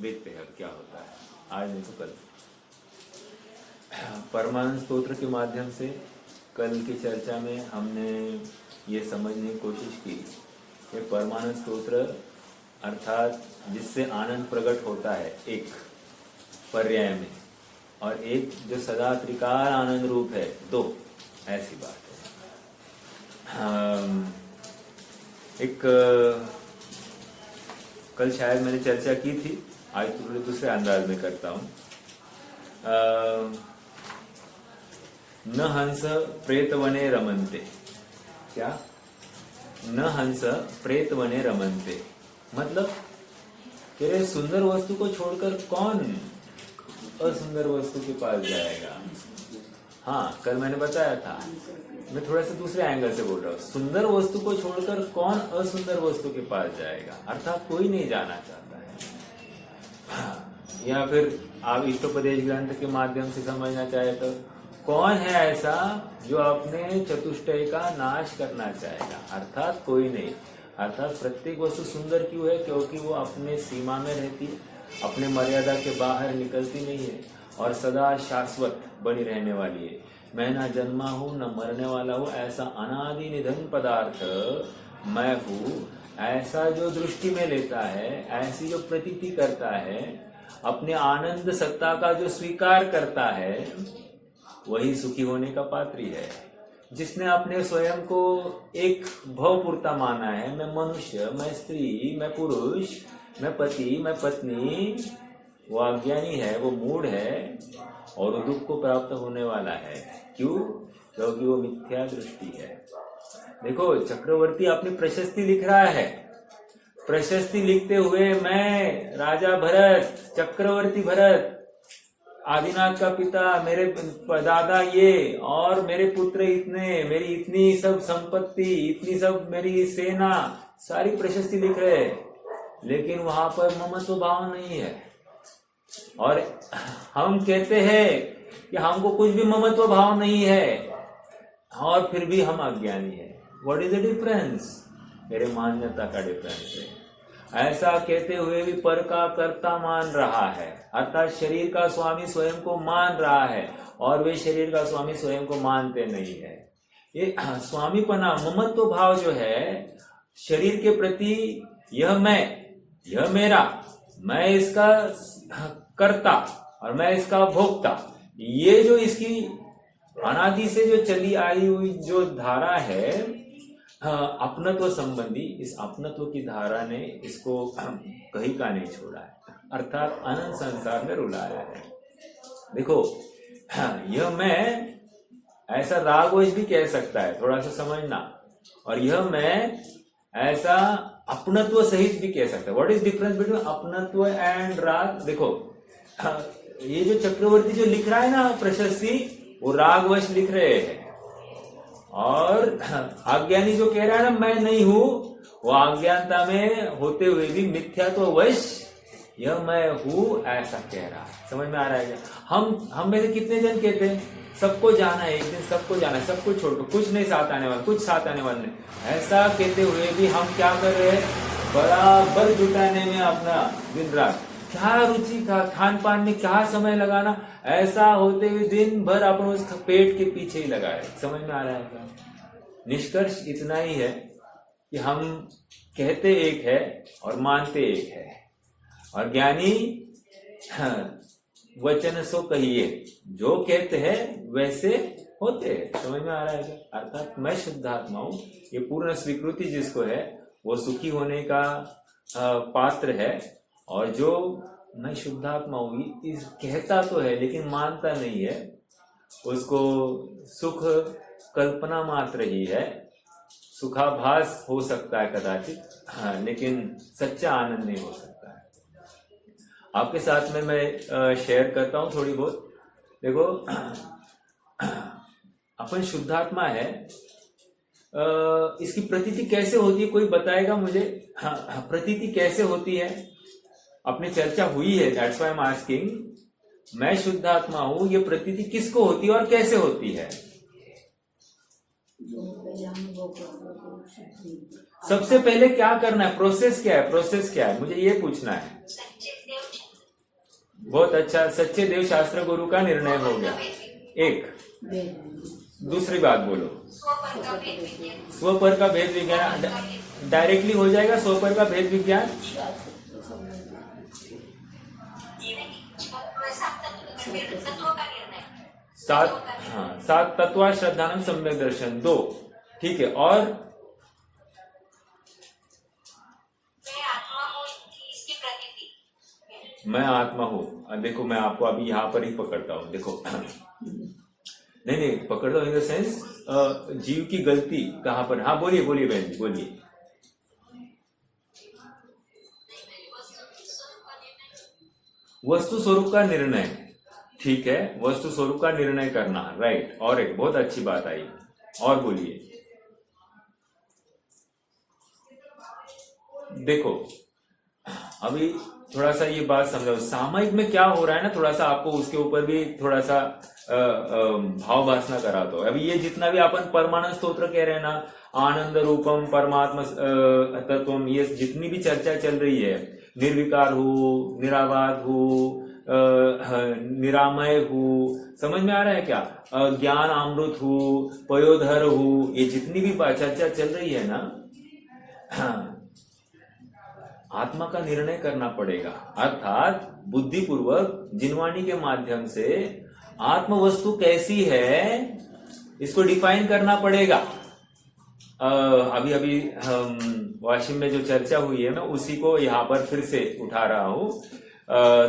देखते हैं अब क्या होता है, आज नहीं तो कल। परमानंद स्तोत्र के माध्यम से कल की चर्चा में हमने ये समझने की कोशिश की कि परमानंद स्तोत्र अर्थात जिससे आनंद प्रकट होता है एक पर्याय में, और एक जो सदा त्रिकाल आनंद रूप है दो, ऐसी बात है। एक कल शायद मैंने चर्चा की थी, आज थोड़े दूसरे अंदाज में करता हूं। न हंस प्रेतवने रमन्ते, क्या? न हंस प्रेतवने रमन्ते मतलब कि सुंदर वस्तु को छोड़कर कौन असुंदर वस्तु के पास जाएगा। हाँ, कल मैंने बताया था, मैं थोड़ा सा दूसरे एंगल से बोल रहा हूँ। सुंदर वस्तु को छोड़कर कौन असुंदर वस्तु के पास जाएगा, अर्थात कोई नहीं जाना चाहता है। या फिर आप इष्टोपदेश ग्रंथ के माध्यम से समझना चाहे तो कौन है ऐसा जो अपने चतुष्टय का नाश करना चाहेगा, अर्थात कोई नहीं। अर्थात प्रत्येक वस्तु सुंदर क्यों है? क्योंकि वो अपने सीमा में रहती है, अपने मर्यादा के बाहर निकलती नहीं है और सदा शाश्वत बनी रहने वाली है। मैं ना जन्मा हूँ न मरने वाला हूँ, ऐसा अनादि निधन पदार्थ मैं हूँ, ऐसा जो दृष्टि में लेता है, ऐसी जो प्रतीति करता है, अपने आनंद सत्ता का जो स्वीकार करता है, वही सुखी होने का पात्री है। जिसने अपने स्वयं को एक भवपूर्ता माना है, मैं मनुष्य, मैं स्त्री, मैं पुरुष, मैं पति, मैं पत्नी, वो अज्ञानी है, वो मूढ़ है और वो दुख को प्राप्त होने वाला है। क्यों? क्योंकि वो मिथ्या दृष्टि है। देखो, चक्रवर्ती अपनी प्रशस्ति लिख रहा है। प्रशस्ति लिखते हुए मैं राजा भरत, चक्रवर्ती भरत, आदिनाथ का पिता, मेरे दादा ये, और मेरे पुत्र इतने, मेरी इतनी सब संपत्ति, इतनी सब मेरी सेना, सारी प्रशस्ति लिख रहे हैं, लेकिन वहां पर ममत्व भाव नहीं है। और हम कहते हैं कि हमको कुछ भी ममत्व भाव नहीं है, और फिर भी हम अज्ञानी है। What is the difference? मेरे मान्यता का डिफरेंस है। ऐसा कहते हुए भी पर का कर्ता मान रहा है, अर्थात शरीर का स्वामी स्वयं को मान रहा है, और वे शरीर का स्वामी स्वयं को मानते नहीं है। ये स्वामीपना, ममत्व भाव जो है शरीर के प्रति, यह मैं, यह मेरा, मैं इसका कर्ता और मैं इसका भोक्ता, ये जो इसकी अनादि से जो चली आई हुई जो धारा है अपनत्व संबंधी, इस अपनत्व की धारा ने इसको कहीं का नहीं छोड़ा है, अर्थात अनंत संसार में रुलाया है। देखो, यह मैं ऐसा रागवश भी कह सकता है, थोड़ा सा समझना, और यह मैं ऐसा अपनत्व सहित भी कह सकता है। व्हाट इज डिफरेंस बिटवीन अपनत्व एंड राग? देखो, ये जो चक्रवर्ती जो लिख रहा है ना प्रशस्ति, वो रागवश लिख रहे हैं, और अज्ञानी जो कह रहा है ना मैं नहीं हूं, वो अज्ञानता में होते हुए भी मिथ्यात्व वश यह मैं हूं ऐसा कह रहा है। समझ में आ रहा है? हम में से कितने जन कहते हैं सबको जाना है, एक दिन सबको जाना है, सब कुछ छोड़कर, कुछ नहीं साथ आने वाला, कुछ साथ आने वाला नहीं। ऐसा कहते हुए भी हम क्या कर रहे हैं? बराबर जुटाने में अपना दिन रात, क्या रुचि का खान पान में क्या समय लगाना, ऐसा होते हुए दिन भर अपन उस पेट के पीछे ही लगाए। समझ में आ रहा है? निष्कर्ष इतना ही है कि हम कहते एक है और मानते एक है, और ज्ञानी वचन सो कहिए, जो कहते हैं वैसे होते हैं। समझ में आ रहा है? अर्थात मैं शुद्धात्मा हूं, ये पूर्ण स्वीकृति जिसको है वो सुखी होने का पात्र है, और जो मैं शुद्धात्मा हूं इस कहता तो है लेकिन मानता नहीं है, उसको सुख कल्पना मात्र ही है, सुखाभास हो सकता है कदाचित, लेकिन सच्चा आनंद नहीं हो सकता है। आपके साथ में मैं शेयर करता हूं थोड़ी बहुत। देखो, अपन शुद्धात्मा है, इसकी प्रतीति कैसे होती है? कोई बताएगा मुझे? प्रतीति कैसे होती है? अपनी चर्चा हुई है, that's why I am asking. मैं शुद्धात्मा हूं, ये प्रतीति किसको होती है और कैसे होती है? सबसे पहले क्या करना है? प्रोसेस क्या है? प्रोसेस क्या है? मुझे ये पूछना है। बहुत अच्छा, सच्चे देव शास्त्र गुरु का निर्णय हो गया। एक दूसरी बात बोलो, स्वपर का भेद विज्ञान डायरेक्टली हो जाएगा। स्वपर का भेद विज्ञान सात तत्वा श्रद्धानम सम्यक दर्शन 2, ठीक है। और मैं आत्मा हूं। देखो मैं आपको अभी यहां पर ही पकड़ता हूं, देखो नहीं पकड़ता हूं इन द सेंस जीव की गलती कहां पर। हाँ बोलिए बोलिए बहन जी बोलिए। वस्तु स्वरूप का निर्णय, ठीक है, वस्तु स्वरूप का निर्णय करना, राइट। और एक बहुत अच्छी बात आई, और बोलिए। देखो अभी थोड़ा सा ये बात समझो, सामयिक में क्या हो रहा है ना, थोड़ा सा आपको उसके ऊपर भी थोड़ा सा भाव भासना करा दो। अभी ये जितना भी अपन परमानंद स्तोत्र कह रहे हैं ना, आनंद रूपम परमात्मा तत्वम, ये जितनी भी चर्चा चल रही है, निर्विकार हो, निराबाध हो, निरामय हो, समझ में आ रहा है क्या, ज्ञान अमृत हो, पयोधर हो, ये जितनी भी चर्चा चल रही है ना, आत्मा का निर्णय करना पड़ेगा। अर्थात बुद्धिपूर्वक जिनवाणी के माध्यम से आत्म वस्तु कैसी है इसको डिफाइन करना पड़ेगा। अभी वाशिम में जो चर्चा हुई है मैं उसी को यहाँ पर फिर से उठा रहा हूँ।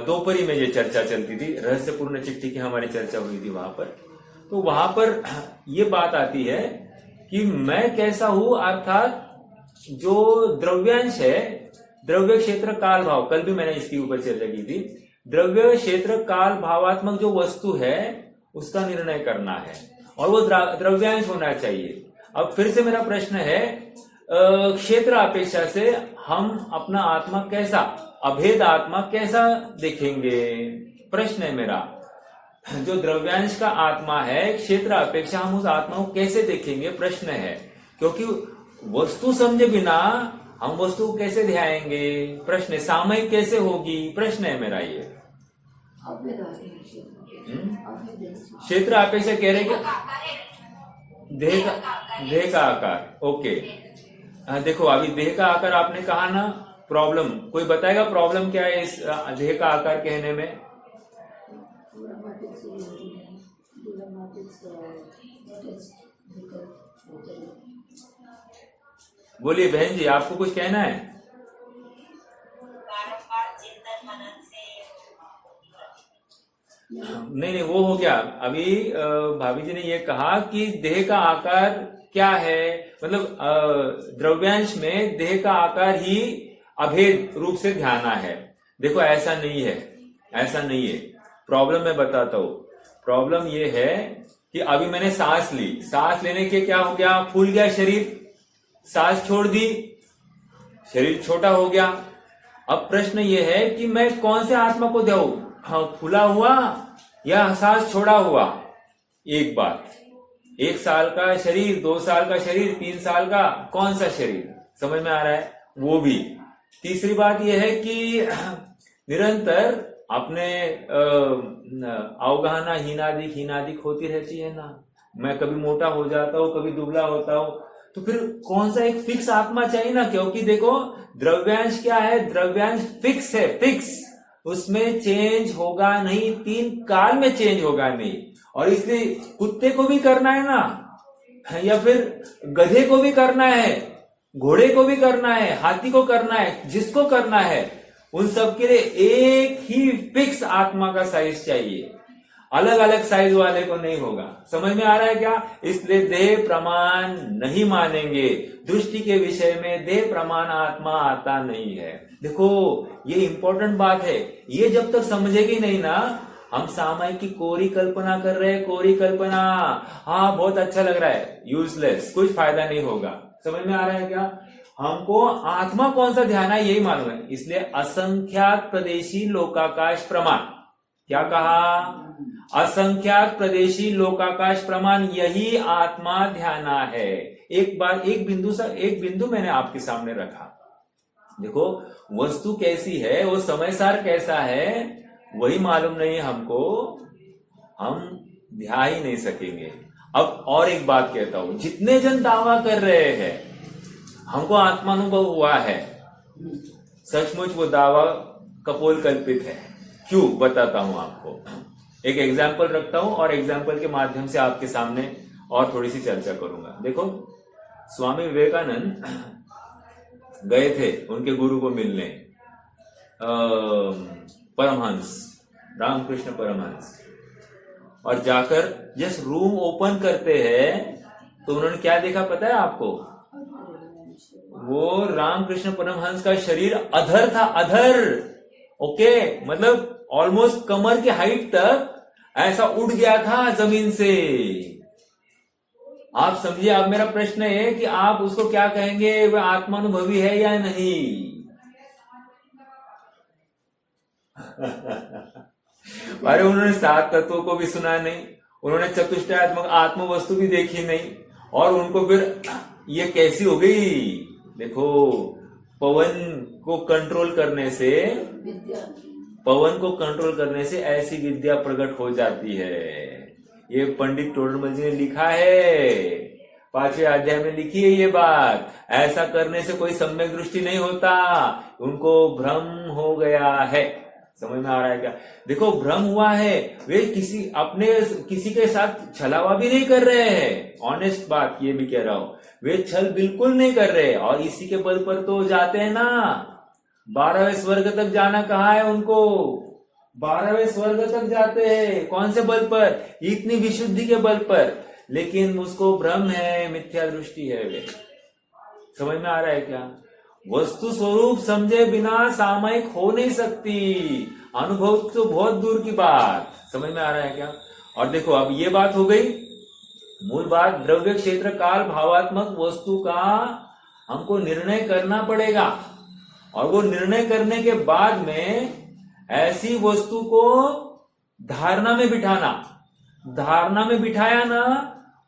दोपहरी में ये चर्चा चलती थी, रहस्यपूर्ण चिट्ठी की हमारी चर्चा हुई थी वहां पर। तो वहां पर ये बात आती है कि मैं कैसा हूं, अर्थात जो द्रव्यांश है, द्रव्य क्षेत्र काल भाव, कल भी मैंने इसके ऊपर चर्चा की थी, द्रव्य क्षेत्र काल भावात्मक जो वस्तु है उसका निर्णय करना है और वो द्रव्यांश होना चाहिए। अब फिर से मेरा प्रश्न है, क्षेत्र अपेक्षा से हम अपना आत्मा कैसा, अभेद आत्मा कैसा देखेंगे, प्रश्न है मेरा। जो द्रव्यांश का आत्मा है, क्षेत्र अपेक्षा हम उस आत्मा को कैसे देखेंगे, प्रश्न है। क्योंकि वस्तु समझे बिना हम वस्तु को कैसे ध्याएंगे, प्रश्न है। सामयिक कैसे होगी, प्रश्न है मेरा ये। क्षेत्र अपेक्षा कह रहे कि देह का आकार, ओके। देखो अभी देह का आकार आपने कहा ना, प्रॉब्लम कोई बताएगा प्रॉब्लम क्या है इस देह का आकार कहने में? बोलिए बहन जी, आपको कुछ कहना है? नहीं वो हो गया। अभी भाभी जी ने ये कहा कि देह का आकार क्या है, मतलब द्रव्यांश में देह का आकार ही अभेद रूप से ध्याना है। देखो ऐसा नहीं है, ऐसा नहीं है। प्रॉब्लम मैं बताता हूं। प्रॉब्लम ये है कि अभी मैंने सांस ली, सांस लेने के क्या हो गया, फूल गया शरीर, सांस छोड़ दी, शरीर छोटा हो गया। अब प्रश्न ये है कि मैं कौन से आत्मा को ध्याऊं, फूला हुआ या सांस छोड़ा हुआ? एक बात, 1 साल का शरीर, 2 साल का शरीर, 3 साल का, कौन सा शरीर, समझ में आ रहा है? वो भी। तीसरी बात यह है कि निरंतर अपने अवगाहना हीनादिक होती रहती है ना। मैं कभी मोटा हो जाता हूँ, कभी दुबला होता हूँ, तो फिर कौन सा एक फिक्स आत्मा चाहिए ना। क्योंकि देखो द्रव्यांश क्या है, द्रव्यांश फिक्स है, फिक्स, उसमें चेंज होगा नहीं, 3 काल में चेंज होगा नहीं। और इसलिए कुत्ते को भी करना है ना, या फिर गधे को भी करना है, घोड़े को भी करना है, हाथी को करना है, जिसको करना है, उन सब के लिए एक ही फिक्स आत्मा का साइज चाहिए, अलग अलग साइज वाले को नहीं होगा। समझ में आ रहा है क्या? इसलिए देह प्रमाण नहीं मानेंगे। दृष्टि के विषय में देह प्रमाण आत्मा आता नहीं है। देखो ये इंपॉर्टेंट बात है, ये जब तक समझेगी नहीं ना, हम सामयिक की कोरी कल्पना कर रहे हैं, कोरी कल्पना, हाँ बहुत अच्छा लग रहा है, यूजलेस, कुछ फायदा नहीं होगा। समझ में आ रहा है क्या? हमको आत्मा कौन सा ध्यान है यही मालूम है। इसलिए असंख्यात प्रदेशी लोकाकाश प्रमाण, क्या कहा? असंख्यात प्रदेशी लोकाकाश प्रमाण, यही आत्मा ध्याना है। एक बार एक बिंदु मैंने आपके सामने रखा। देखो वस्तु कैसी है, वो समय सार कैसा है, वही मालूम नहीं है हमको, हम ध्यान ही नहीं सकेंगे। अब और एक बात कहता हूं, जितने जन दावा कर रहे हैं हमको आत्मानुभव हुआ है, सचमुच वो दावा कपोल कल्पित है। क्यों, बताता हूं आपको। एक एग्जाम्पल रखता हूं और एग्जाम्पल के माध्यम से आपके सामने और थोड़ी सी चर्चा करूंगा। देखो, स्वामी विवेकानंद गए थे उनके गुरु को मिलने, परमहंस रामकृष्ण परमहंस, और जाकर जस्ट रूम ओपन करते हैं तो उन्होंने क्या देखा पता है आपको? वो रामकृष्ण परमहंस का शरीर अधर था, अधर, ओके, मतलब ऑलमोस्ट कमर के हाइट तक ऐसा उड़ गया था जमीन से। आप समझिए। अब मेरा प्रश्न है कि आप उसको क्या कहेंगे, वह आत्मानुभवी है या नहीं? अरे उन्होंने 7 तत्वों को भी सुना नहीं, उन्होंने चतुष्टयात्मक आत्म वस्तु भी देखी नहीं, और उनको फिर ये कैसी हो गई? देखो, पवन को कंट्रोल करने से ऐसी विद्या प्रकट हो जाती है। ये पंडित टोडरमल जी ने लिखा है, 5वें अध्याय में लिखी है ये बात। ऐसा करने से कोई सम्यक दृष्टि नहीं होता, उनको भ्रम हो गया है। समझ में आ रहा है क्या? देखो, भ्रम हुआ है, वे किसी के साथ छलावा भी नहीं कर रहे हैं। ऑनेस्ट बात ये भी कह रहा हूं, वे छल बिल्कुल नहीं कर रहे, और इसी के बल पर तो जाते हैं ना। 12वें स्वर्ग तक जाना कहा है उनको, 12वें स्वर्ग तक जाते हैं। कौन से बल पर? इतनी विशुद्धि के बल पर। लेकिन उसको भ्रम है, मिथ्या दृष्टि है। वे समझ में आ रहा है क्या? वस्तु स्वरूप समझे बिना सामयिक हो नहीं सकती, अनुभव तो बहुत दूर की बात। समझ में आ रहा है क्या? और देखो, अब ये बात हो गई मूल बात, द्रव्य क्षेत्र काल भावात्मक वस्तु का हमको निर्णय करना पड़ेगा, और वो निर्णय करने के बाद में ऐसी वस्तु को धारणा में बिठाना, धारणा में बिठाया ना,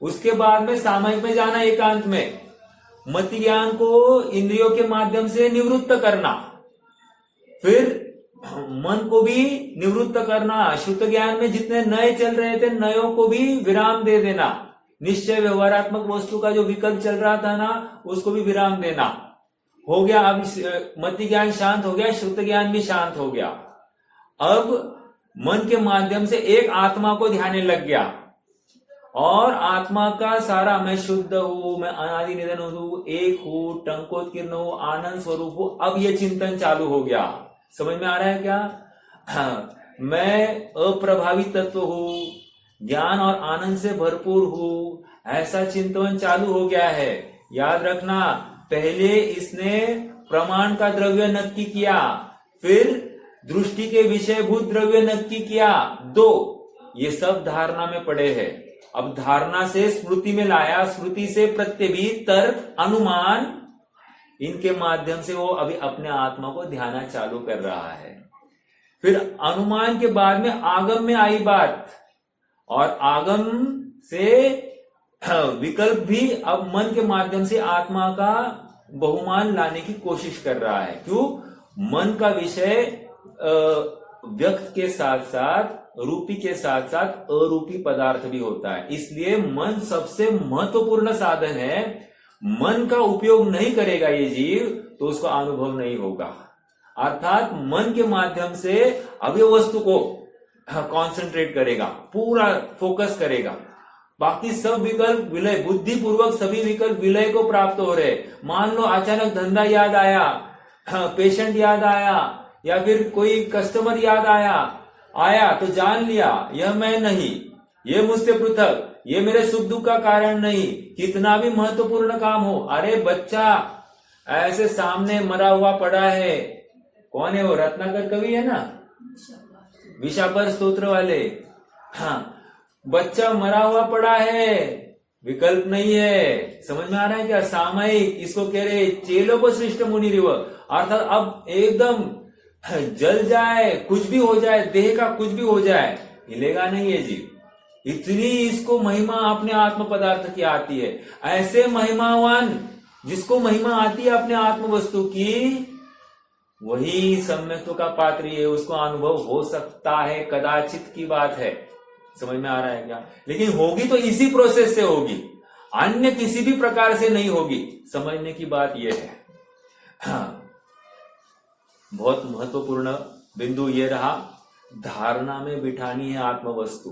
उसके बाद में सामयिक में जाना, एकांत में मति ज्ञान को इंद्रियों के माध्यम से निवृत्त करना, फिर मन को भी निवृत्त करना, शुद्ध ज्ञान में जितने नए चल रहे थे नयों को भी विराम दे देना, निश्चय व्यवहारात्मक वस्तु का जो विकल्प चल रहा था ना, उसको भी विराम देना। हो गया, अब मति ज्ञान शांत हो गया, शुद्ध ज्ञान भी शांत हो गया। अब मन के माध्यम से एक आत्मा को ध्यान लग गया, और आत्मा का सारा, मैं शुद्ध हूं, मैं अनादि निधन हूं, एक हूं, टंकोत्कीर्ण हूं, आनंद स्वरूप हूं, अब ये चिंतन चालू हो गया। समझ में आ रहा है क्या? मैं अप्रभावी तत्व हूं, ज्ञान और आनंद से भरपूर हूं, ऐसा चिंतन चालू हो गया है। याद रखना, पहले इसने प्रमाण का द्रव्य नक्की किया, फिर दृष्टि के विषयभूत द्रव्य नक्की किया, 2, ये सब धारणा में पड़े हैं। अब धारणा से स्मृति में लाया, स्मृति से प्रत्यभित, तर्क, अनुमान, इनके माध्यम से वो अभी अपने आत्मा को ध्यान चालू कर रहा है। फिर अनुमान के बाद में आगम में आई बात, और आगम से विकल्प भी अब मन के माध्यम से आत्मा का बहुमान लाने की कोशिश कर रहा है। क्यों? मन का विषय व्यक्त के साथ साथ, रूपी के साथ साथ अरूपी पदार्थ भी होता है, इसलिए मन सबसे महत्वपूर्ण साधन है। मन का उपयोग नहीं करेगा ये जीव तो उसका अनुभव नहीं होगा। अर्थात मन के माध्यम से अभी वस्तु को कॉन्सेंट्रेट करेगा, पूरा फोकस करेगा। बाकी सब विकल्प विलय, बुद्धि पूर्वक सभी विकल्प विलय को प्राप्त हो रहे। मान लो अचानक धंधा याद आया, पेशेंट याद आया, या फिर कोई कस्टमर याद आया तो जान लिया यह मैं नहीं, ये मुझसे पृथक, ये मेरे सुख दुख का कारण नहीं। कितना भी महत्वपूर्ण काम हो, अरे बच्चा ऐसे सामने मरा हुआ पड़ा है, कौन है वो? रत्नाकर कवि है ना, विशापर स्तोत्र वाले। हाँ, बच्चा मरा हुआ पड़ा है, विकल्प नहीं है। समझ में आ रहा है क्या? सामयिक, इसको कह रहे चेलो को श्रेष्ठ मुनि रिव, अर्थात अब एकदम जल जाए, कुछ भी हो जाए, देह का कुछ भी हो जाए, हिलेगा नहीं है जीव। इतनी इसको महिमा अपने आत्म पदार्थ की आती है। ऐसे महिमावान जिसको महिमा आती है अपने आत्म वस्तु की, वही सम्यक्त्व का पात्र है, उसको अनुभव हो सकता है, कदाचित की बात है। समझ में आ रहा है क्या? लेकिन होगी तो इसी प्रोसेस से होगी, अन्य किसी भी प्रकार से नहीं होगी। समझने की बात यह है। हाँ, बहुत महत्वपूर्ण बिंदु ये रहा, धारणा में बिठानी है आत्म वस्तु।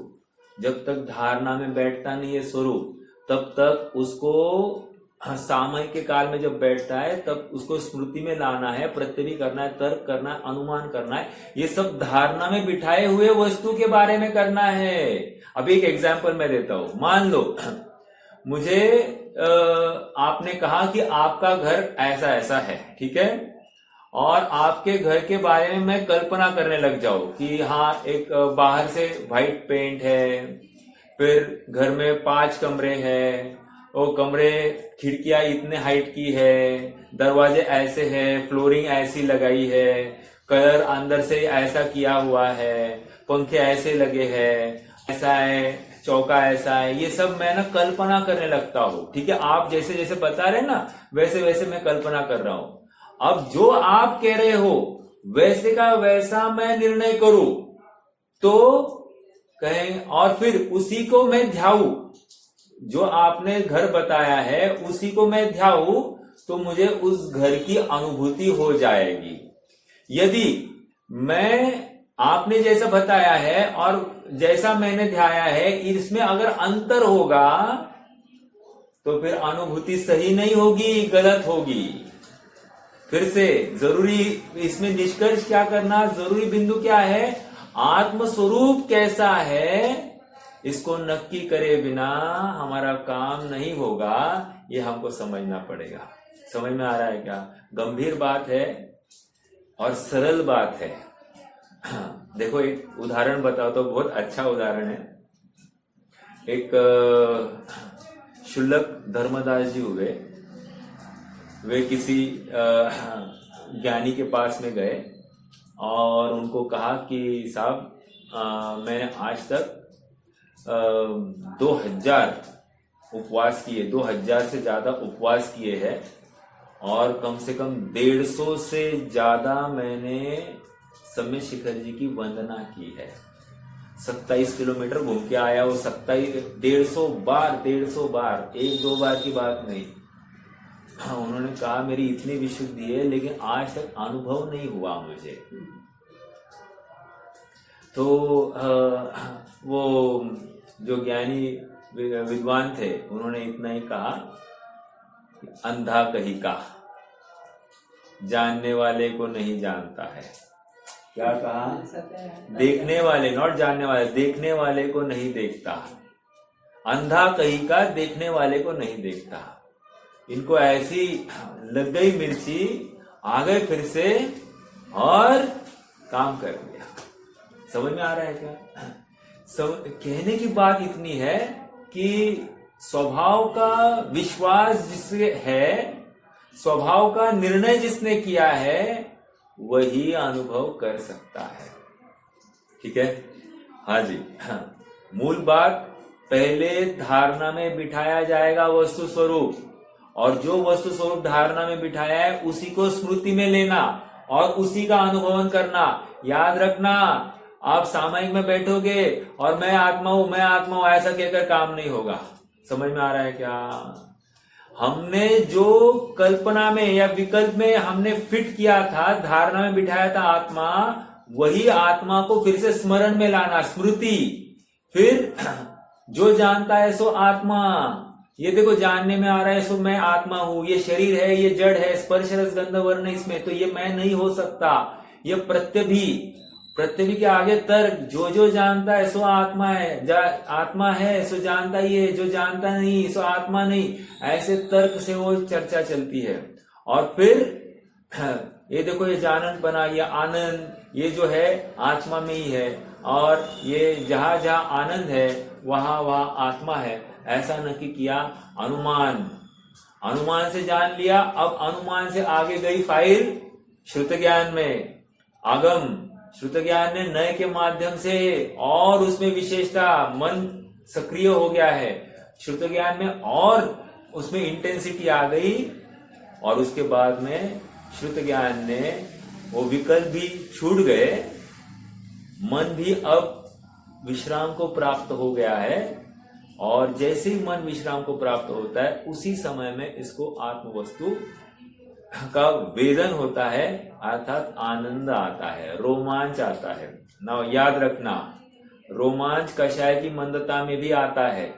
जब तक धारणा में बैठता नहीं है स्वरूप, तब तक उसको सामयिक के काल में जब बैठता है तब उसको स्मृति में लाना है, प्रत्यय करना है, तर्क करना है, अनुमान करना है। ये सब धारणा में बिठाए हुए वस्तु के बारे में करना है। अभी एक एग्जाम्पल मैं देता हूं। मान लो मुझे आपने कहा कि आपका घर ऐसा ऐसा है, ठीक है, और आपके घर के बारे में मैं कल्पना करने लग जाऊं कि हाँ, एक बाहर से व्हाइट पेंट है, फिर घर में 5 कमरे हैं, वो कमरे खिड़कियां इतने हाइट की है, दरवाजे ऐसे हैं, फ्लोरिंग ऐसी लगाई है, कलर अंदर से ऐसा किया हुआ है, पंखे ऐसे लगे हैं, ऐसा है, चौका ऐसा है। ये सब मैं ना कल्पना करने लगता हूँ। ठीक है, आप जैसे जैसे बता रहे हैं ना, वैसे वैसे मैं कल्पना कर रहा हूं। अब जो आप कह रहे हो वैसे का वैसा मैं निर्णय करूं तो कहें, और फिर उसी को मैं ध्याऊं, जो आपने घर बताया है उसी को मैं ध्याऊं, तो मुझे उस घर की अनुभूति हो जाएगी। यदि मैं आपने जैसा बताया है और जैसा मैंने ध्याया है, इसमें अगर अंतर होगा तो फिर अनुभूति सही नहीं होगी, गलत होगी। फिर से जरूरी इसमें निष्कर्ष क्या करना, जरूरी बिंदु क्या है, आत्मस्वरूप कैसा है, इसको नक्की करे बिना हमारा काम नहीं होगा। ये हमको समझना पड़ेगा। समझ में आ रहा है क्या? गंभीर बात है और सरल बात है। देखो, एक उदाहरण बताओ तो बहुत अच्छा उदाहरण है। एक शुल्लक धर्मदास जी हुए, वे किसी ज्ञानी के पास में गए और उनको कहा कि साहब, मैंने आज तक 2000 उपवास किए, 2000 से ज्यादा उपवास किए हैं, और कम से कम 150 से ज्यादा मैंने सम्य शिखर जी की वंदना की है। 27 किलोमीटर घूम के आया वो, 150 बार, 150 बार, 1-2 बार की बात नहीं। उन्होंने कहा मेरी इतनी विशुद्धि है लेकिन आज तक अनुभव नहीं हुआ मुझे। तो वो जो ज्ञानी विद्वान थे उन्होंने इतना ही कहा, अंधा कहीं का, जानने वाले को नहीं जानता है। क्या कहा? देखने वाले, नॉट जानने वाले, देखने वाले को नहीं देखता। अंधा कहीं का, देखने वाले को नहीं देखता। इनको ऐसी लग गई मिर्ची, आ गए फिर से और काम कर दिया। समझ में आ रहा है क्या? कहने की बात इतनी है कि स्वभाव का विश्वास जिससे है, स्वभाव का निर्णय जिसने किया है, वही अनुभव कर सकता है। ठीक है? हाँ जी, हाँ। मूल बात, पहले धारणा में बिठाया जाएगा वस्तु स्वरूप, और जो वस्तु स्वरूप धारणा में बिठाया है उसी को स्मृति में लेना और उसी का अनुभवन करना। याद रखना, आप सामयिक में बैठोगे और मैं आत्मा हूं, मैं आत्मा हूं ऐसा कहकर काम नहीं होगा। समझ में आ रहा है क्या? हमने जो कल्पना में या विकल्प में हमने फिट किया था, धारणा में बिठाया था आत्मा, वही आत्मा को फिर से स्मरण में लाना, स्मृति। फिर जो जानता है सो आत्मा। ये देखो, जानने में आ रहा है सो मैं आत्मा हूं, ये शरीर है, ये जड़ है, स्पर्श रस गंध वर्ण इसमें, तो ये मैं नहीं हो सकता। ये प्रत्यभि के आगे तर्क, जो जानता है सो आत्मा है, आत्मा है सो जानता ही है, जो जानता नहीं सो आत्मा नहीं। ऐसे तर्क से वो चर्चा चलती है। और फिर ये देखो, ये जानन बना, ये आनंद, ये जो है आत्मा में ही है, और ये जहां जहां आनंद है वहां वहां आत्मा है, ऐसा नक्की किया। अनुमान से जान लिया। अब अनुमान से आगे गई फाइल श्रुत ज्ञान में, आगम श्रुत ज्ञान ने नय के माध्यम से, और उसमें विशेषता, मन सक्रिय हो गया है श्रुत ज्ञान में, और उसमें इंटेंसिटी आ गई। और उसके बाद में श्रुत ज्ञान ने वो विकल्प भी छूट गए, मन भी अब विश्राम को प्राप्त हो गया है, और जैसे ही मन विश्राम को प्राप्त होता है उसी समय में इसको आत्म वस्तु का वेदन होता है, अर्थात आनंद आता है, रोमांच आता है ना। याद रखना, रोमांच कषाय की मंदता में भी आता है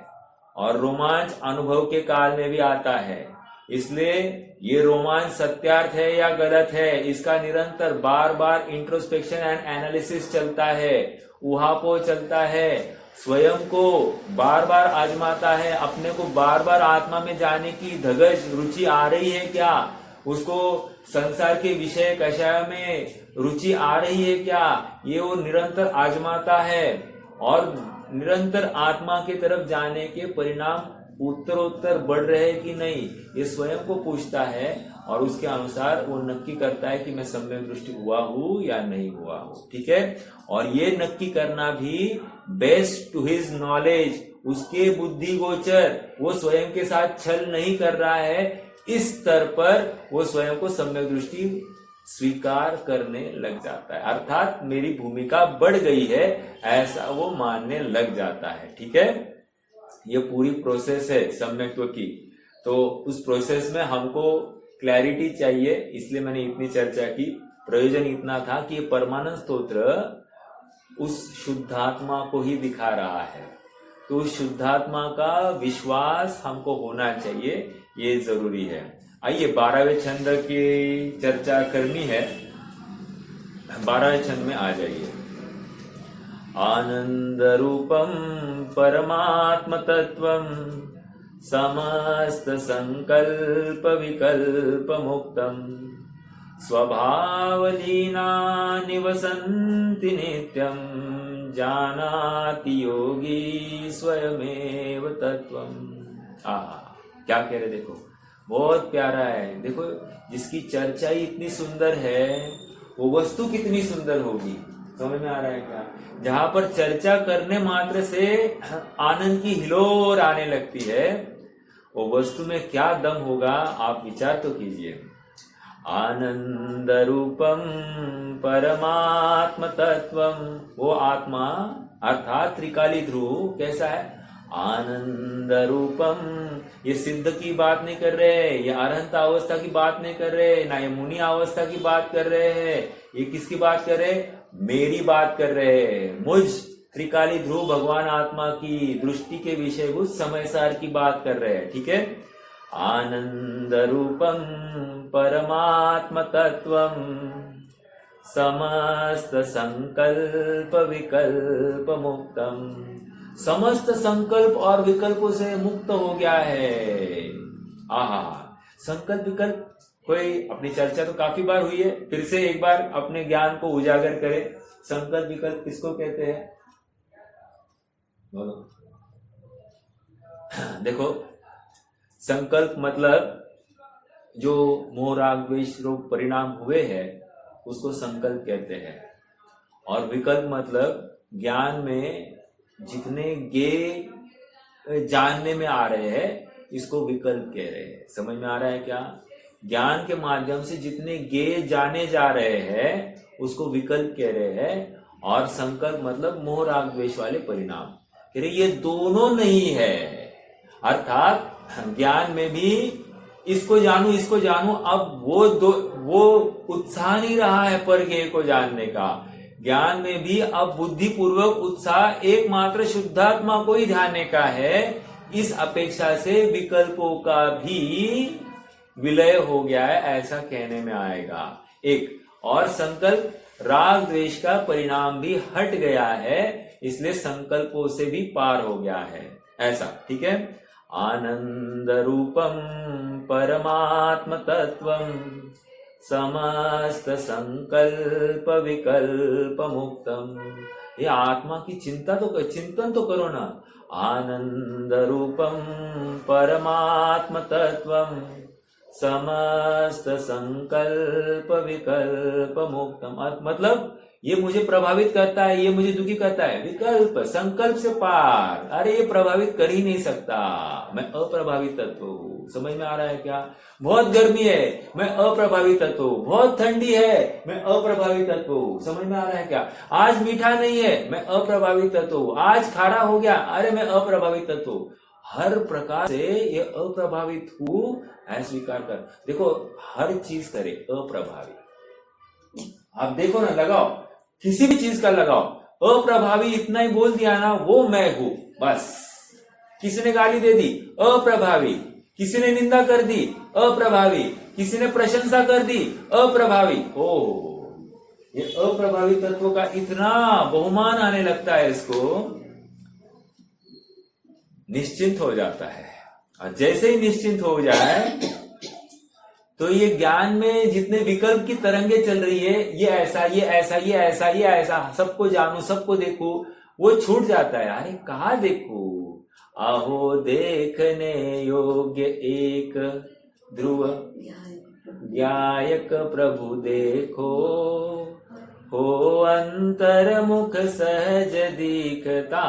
और रोमांच अनुभव के काल में भी आता है। इसलिए ये रोमांच सत्यार्थ है या गलत है, इसका निरंतर बार बार इंट्रोस्पेक्शन एंड एनालिसिस चलता है, उहापो चलता है, स्वयं को बार बार आजमाता है, अपने को बार बार आत्मा में जाने की धगज रुचि आ रही है क्या, उसको संसार के विषय कषाय में रुचि आ रही है क्या, ये वो निरंतर आजमाता है और निरंतर आत्मा की तरफ जाने के परिणाम उत्तरोत्तर बढ़ रहे कि नहीं, ये स्वयं को पूछता है और उसके अनुसार वो नक्की करता है कि मैं सम्यक दृष्टि हुआ हूं या नहीं हुआ हूं। ठीक है, और ये नक्की करना भी बेस्ड टू हिज नॉलेज, उसके बुद्धि गोचर, वो स्वयं के साथ छल नहीं कर रहा है, इस स्तर पर वो स्वयं को सम्यक दृष्टि स्वीकार करने लग जाता है, अर्थात मेरी भूमिका बढ़ गई है ऐसा वो मानने लग जाता है। ठीक है, ये पूरी प्रोसेस है सम्यक्त्व की। तो उस प्रोसेस में हमको क्लैरिटी चाहिए, इसलिए मैंने इतनी चर्चा की। प्रयोजन इतना था कि ये परमानंद स्तोत्र उस शुद्धात्मा को ही दिखा रहा है, तो उस शुद्धात्मा का विश्वास हमको होना चाहिए, ये जरूरी है। आइए 12वें छंद की चर्चा करनी है। 12वें छंद में आ जाइए। आनंद रूपम परमात्म तत्वम समस्त संकल्प विकल्प मुक्तम स्वभावलीना निवसन्ति नित्यम जानाति योगी स्वयमेव तत्वम। क्या कह रहे, देखो बहुत प्यारा है। देखो जिसकी चर्चा ही इतनी सुंदर है वो वस्तु कितनी सुंदर होगी, समझ में आ रहा है क्या? जहां पर चर्चा करने मात्र से आनंद की हिलोर आने लगती है, वो वस्तु में क्या दम होगा आप विचार तो कीजिए। आनंद रूपम परमात्म तत्वम, वो आत्मा अर्थात त्रिकाली ध्रुव कैसा है? आनंद रूपम। ये सिद्ध की बात नहीं कर रहे, ये अरहंत अवस्था की बात नहीं कर रहे, ना ये मुनि अवस्था की बात कर रहे हैं। ये किसकी बात कर रहे? मेरी बात कर रहे हैं। मुझ त्रिकाली ध्रुव भगवान आत्मा की दृष्टि के विषयभूत समय सार की बात कर रहे हैं। ठीक है, आनंद रूपम परमात्म तत्वम समस्त संकल्प विकल्प मुक्तम। समस्त संकल्प और विकल्पों से मुक्त हो गया है। संकल्प विकल्प कोई अपनी चर्चा तो काफी बार हुई है, फिर से एक बार अपने ज्ञान को उजागर करें। संकल्प विकल्प किसको कहते हैं? बोलो। देखो, संकल्प मतलब जो मोह राग द्वेष रूप परिणाम हुए हैं उसको संकल्प कहते हैं, और विकल्प मतलब ज्ञान में जितने गे जानने में आ रहे हैं इसको विकल्प कह रहे हैं। समझ में आ रहा है क्या? ज्ञान के माध्यम से जितने गे जाने जा रहे हैं उसको विकल्प कह रहे हैं, और संकल्प मतलब मोह राग द्वेष वाले परिणाम कह रहे ये दोनों नहीं है। अर्थात ज्ञान में भी इसको जानू, अब वो उत्साह नहीं रहा है पर ज्ञेय को जानने का। ज्ञान में भी अब बुद्धि पूर्वक उत्साह एकमात्र शुद्धात्मा को ही ध्यान का है। इस अपेक्षा से विकल्पों का भी विलय हो गया है, ऐसा कहने में आएगा। एक और संकल्प राग द्वेष का परिणाम भी हट गया है, इसलिए संकल्पों से भी पार हो गया है, ऐसा। ठीक है, आनंद रूपम परमात्म तत्वम समस्त संकल्प विकल्प मुक्तम। ये आत्मा की चिंतन तो करो ना। आनंद रूपम परमात्म तत्वम समस्त संकल्प विकल्प मुक्तम। मतलब ये मुझे प्रभावित करता है, ये मुझे दुखी करता है, विकल्प संकल्प से पार। अरे ये प्रभावित कर ही नहीं सकता, मैं अप्रभावित तत्व हूं। हूँ। समझ में आ रहा है क्या? बहुत गर्मी है, मैं अप्रभावी तत्व हूँ। बहुत ठंडी है, मैं अप्रभावी तत्व हूँ। समझ में आ रहा है क्या? आज मीठा नहीं है, मैं अप्रभावी तत्व हूँ। आज खारा हो गया, अरे मैं अप्रभावी तत्व हूँ। हर प्रकार से ये अप्रभावित हूँ ऐसा स्वीकार कर। देखो हर चीज करे अप्रभावी। आप देखो ना, लगाओ किसी भी चीज का लगाओ, अप्रभावी इतना ही बोल दिया ना, वो मैं हूं बस। किसी ने गाली दे दी, अप्रभावी। किसी ने निंदा कर दी, अप्रभावी। किसी ने प्रशंसा कर दी, अप्रभावी। ओ, ये अप्रभावी तत्व का इतना बहुमान आने लगता है, इसको निश्चिंत हो जाता है। और जैसे ही निश्चिंत हो जाए तो ये ज्ञान में जितने विकल्प की तरंगे चल रही है, ये ऐसा, ये ऐसा, ये ऐसा, ये ऐसा, सबको जानू, सबको देखो, वो छूट जाता है। अरे कहा देखो, आहो देखने योग्य एक ध्रुव ध्यायक प्रभु देखो, हो अंतर्मुख सहज दिखता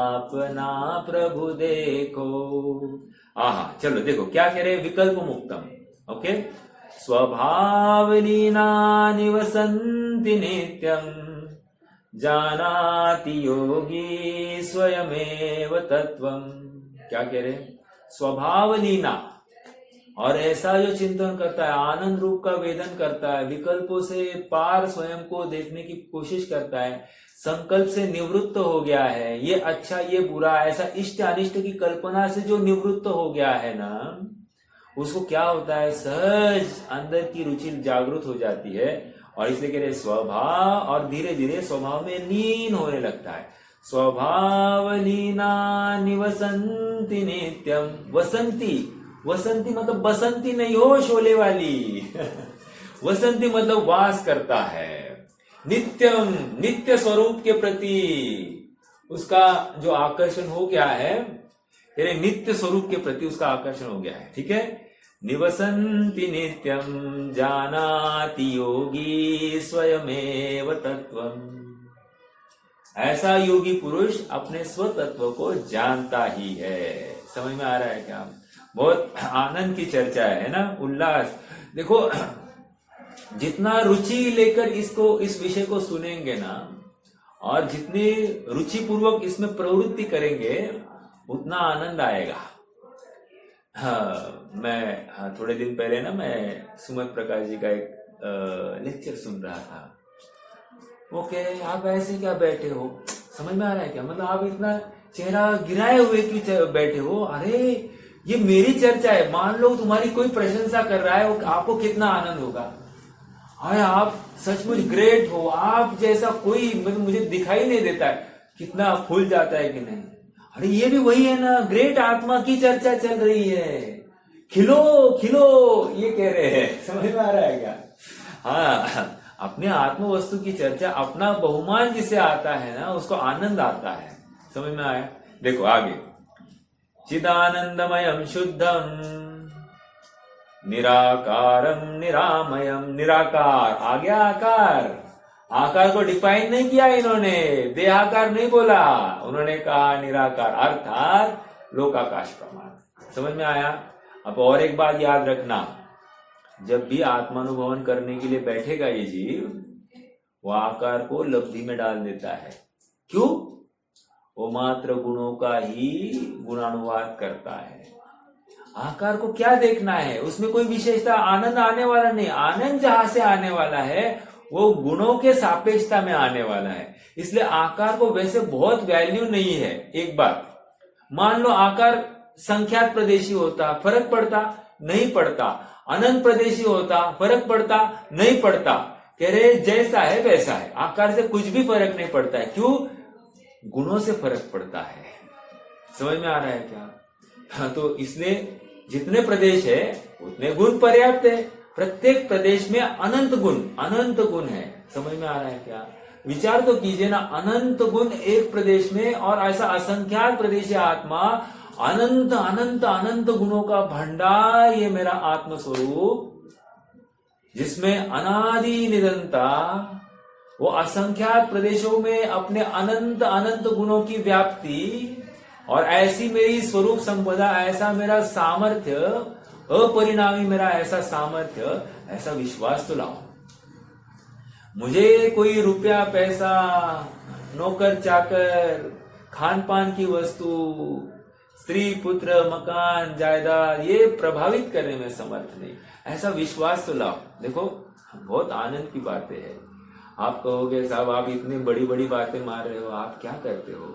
अपना प्रभु देखो। आहा, चलो देखो क्या कह रहे, विकल्प मुक्तम। ओके, स्वभावलीना निवसन्ति नित्यं, जानाति योगी स्वयमेव तत्वं। क्या कह रहे, स्वभावलीना, और ऐसा जो चिंतन करता है, आनंद रूप का वेदन करता है, विकल्पों से पार स्वयं को देखने की कोशिश करता है, संकल्प से निवृत्त हो गया है, ये अच्छा ये बुरा, ऐसा इष्ट अनिष्ट की कल्पना से जो निवृत्त हो गया है ना, उसको क्या होता है, सहज अंदर की रुचि जागृत हो जाती है। और इसलिए कह रहे स्वभाव, और धीरे धीरे स्वभाव में लीन होने लगता है। स्वभाव लीना निवसंति नित्यम। वसंती, वसंती मतलब बसंती नहीं हो शोले वाली वसंती मतलब वास करता है। नित्यम, नित्य स्वरूप के प्रति उसका जो आकर्षण हो गया है, तेरे नित्य स्वरूप के प्रति उसका आकर्षण हो गया है। ठीक है, निवसन्ति नित्यम जानाति योगी स्वयमेव तत्वम। ऐसा योगी पुरुष अपने स्वतत्व को जानता ही है। समझ में आ रहा है क्या? बहुत आनंद की चर्चा है ना, उल्लास। देखो जितना रुचि लेकर इसको, इस विषय को सुनेंगे ना, और जितनी रुचि पूर्वक इसमें प्रवृत्ति करेंगे, उतना आनंद आएगा। मैं थोड़े दिन पहले ना, मैं सुमत प्रकाश जी का एक लेक्चर सुन रहा था। ओके, आप ऐसे क्या बैठे हो? समझ में आ रहा है क्या? मतलब आप इतना चेहरा गिराए हुए क्यों बैठे हो? अरे ये मेरी चर्चा है, मान लो तुम्हारी कोई प्रशंसा कर रहा है, आपको कितना आनंद होगा। अरे आप सचमुच ग्रेट हो, आप जैसा कोई मुझे दिखाई नहीं देता है, कितना फूल जाता है कि नहीं। अरे ये भी वही है ना, ग्रेट आत्मा की चर्चा चल रही है, खिलो खिलो, ये कह रहे हैं। समझ में आ रहा है क्या? हाँ, अपने आत्म वस्तु की चर्चा, अपना बहुमान जिसे आता है ना, उसको आनंद आता है। समझ में आया? देखो आगे, चिदानंदमयम शुद्धम निराकारम निरामयम। निराकार आ गया, आकार। आकार को डिफाइन नहीं किया इन्होंने, देहाकार नहीं बोला, उन्होंने कहा निराकार, अर्थात लोकाकाश प्रमाण। समझ में आया? अब और एक बात याद रखना, जब भी आत्मानुभवन करने के लिए बैठेगा ये जीव, वो आकार को लब्धि में डाल देता है। क्यों? वो मात्र गुणों का ही गुणानुवाद करता है। आकार को क्या देखना है, उसमें कोई विशेषता, आनंद आने वाला नहीं। आनंद जहां से आने वाला है वो गुणों के सापेक्षता में आने वाला है। इसलिए आकार को वैसे बहुत वैल्यू नहीं है। एक बात मान लो, आकार संख्यात प्रदेशी होता, फर्क पड़ता? नहीं पड़ता। अनंत प्रदेशी होता, फर्क पड़ता? नहीं पड़ता। कह रहे जैसा है वैसा है, आकार से कुछ भी फर्क नहीं पड़ता है। क्यों? गुणों से फर्क पड़ता है। समझ में आ रहा है क्या? हाँ, तो इसलिए जितने प्रदेश है उतने गुण पर्याप्त है। प्रत्येक प्रदेश में अनंत गुण है। समझ में आ रहा है क्या? विचार तो कीजिए ना, अनंत गुण एक प्रदेश में, और ऐसा असंख्यात प्रदेश है आत्मा, अनंत अनंत अनंत गुणों का भंडार, ये मेरा आत्म स्वरूप, जिसमें अनादि निरंता वो असंख्यात प्रदेशों में अपने अनंत अनंत गुणों की व्याप्ति, और ऐसी मेरी स्वरूप संपदा, ऐसा मेरा सामर्थ्य, अपरिणामी मेरा ऐसा सामर्थ्य, ऐसा विश्वास तो लाओ। मुझे कोई रुपया पैसा, नौकर चाकर, खान पान की वस्तु, स्त्री पुत्र, मकान जायदाद, ये प्रभावित करने में समर्थ नहीं, ऐसा विश्वास तो लाओ। देखो बहुत आनंद की बातें हैं। आप कहोगे साहब आप इतनी बड़ी बड़ी बातें मार रहे हो, आप क्या करते हो?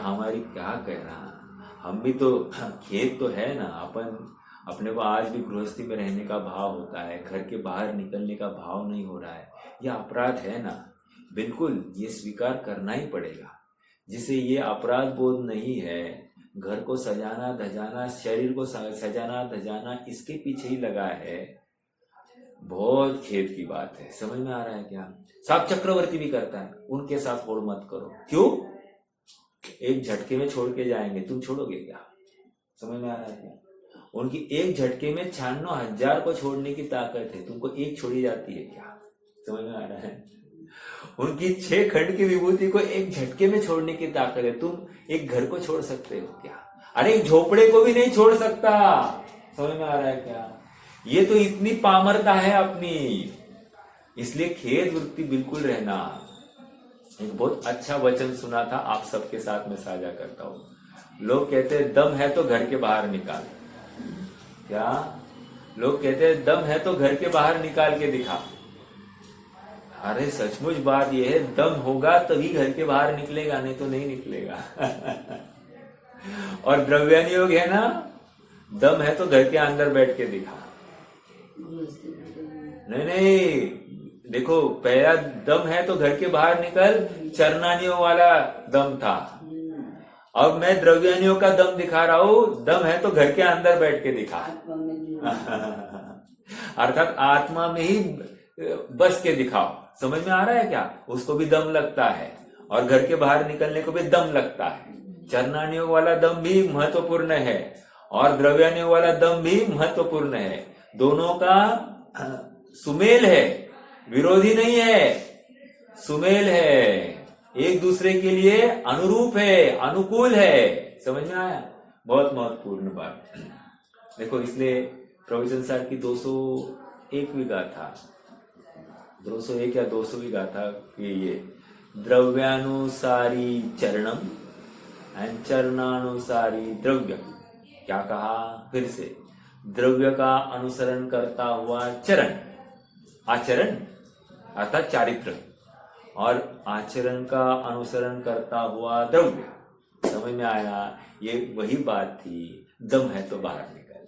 हमारी क्या कहना, हम भी तो, खेत तो है ना, अपने को आज भी गृहस्थी में रहने का भाव होता है, घर के बाहर निकलने का भाव नहीं हो रहा है, यह अपराध है ना। बिल्कुल ये स्वीकार करना ही पड़ेगा। जिसे ये अपराध बोध नहीं है, घर को सजाना धजाना, शरीर को सजाना धजाना, इसके पीछे ही लगा है, बहुत खेद की बात है। समझ में आ रहा है क्या? साहब चक्रवर्ती भी करता है, उनके साथ होड़ मत करो। क्यों? एक झटके में छोड़ के जाएंगे, तुम छोड़ोगे क्या? समझ में आ रहा है क्या? उनकी एक झटके में 96,000 को छोड़ने की ताकत है, तुमको एक छोड़ी जाती है क्या? समझ में आ रहा है? उनकी 6 खंड की विभूति को एक झटके में छोड़ने की ताकत है, तुम एक घर को छोड़ सकते हो क्या? अरे एक झोपड़े को भी नहीं छोड़ सकता। समझ में आ रहा है क्या? ये तो इतनी पामरता है अपनी। इसलिए खेद वृत्ति बिल्कुल रहना। एक बहुत अच्छा वचन सुना था, आप सबके साथ में साझा करता हूं। लोग कहते हैं दम है तो घर के बाहर निकाल। क्या लोग कहते हैं दम है तो घर के बाहर निकाल के दिखा। अरे सचमुच बात यह है, दम होगा तभी घर के बाहर निकलेगा, नहीं तो नहीं निकलेगा। और द्रव्यानुयोग है ना, दम है तो घर के अंदर बैठ के दिखा। नहीं, देखो पहला दम है तो घर के बाहर निकल, चरणानियों वाला दम था। अब मैं द्रव्यानियों का दम दिखा रहा हूं, दम है तो घर के अंदर बैठ के दिखा। अर्थात आत्मा में ही बस के दिखाओ। समझ में आ रहा है क्या? उसको भी दम लगता है और घर के बाहर निकलने को भी दम लगता है। चरणानियों वाला दम भी महत्वपूर्ण है और द्रव्यानियों वाला दम भी महत्वपूर्ण है। दोनों का सुमेल है, विरोधी नहीं है, सुमेल है, एक दूसरे के लिए अनुरूप है, अनुकूल है। समझ में आया? बहुत महत्वपूर्ण बात। देखो इसलिए प्रवचन सार की 201वीं गाथा, 201 या 200वीं गाथा कि ये द्रव्यानुसारी चरणम एंड चरणानुसारी द्रव्य। क्या कहा फिर से? द्रव्य का अनुसरण करता हुआ चरण, आचरण अर्थात चारित्र, और आचरण का अनुसरण करता हुआ द्रव्य। समझ में आया? ये वही बात थी, दम है तो बाहर निकल।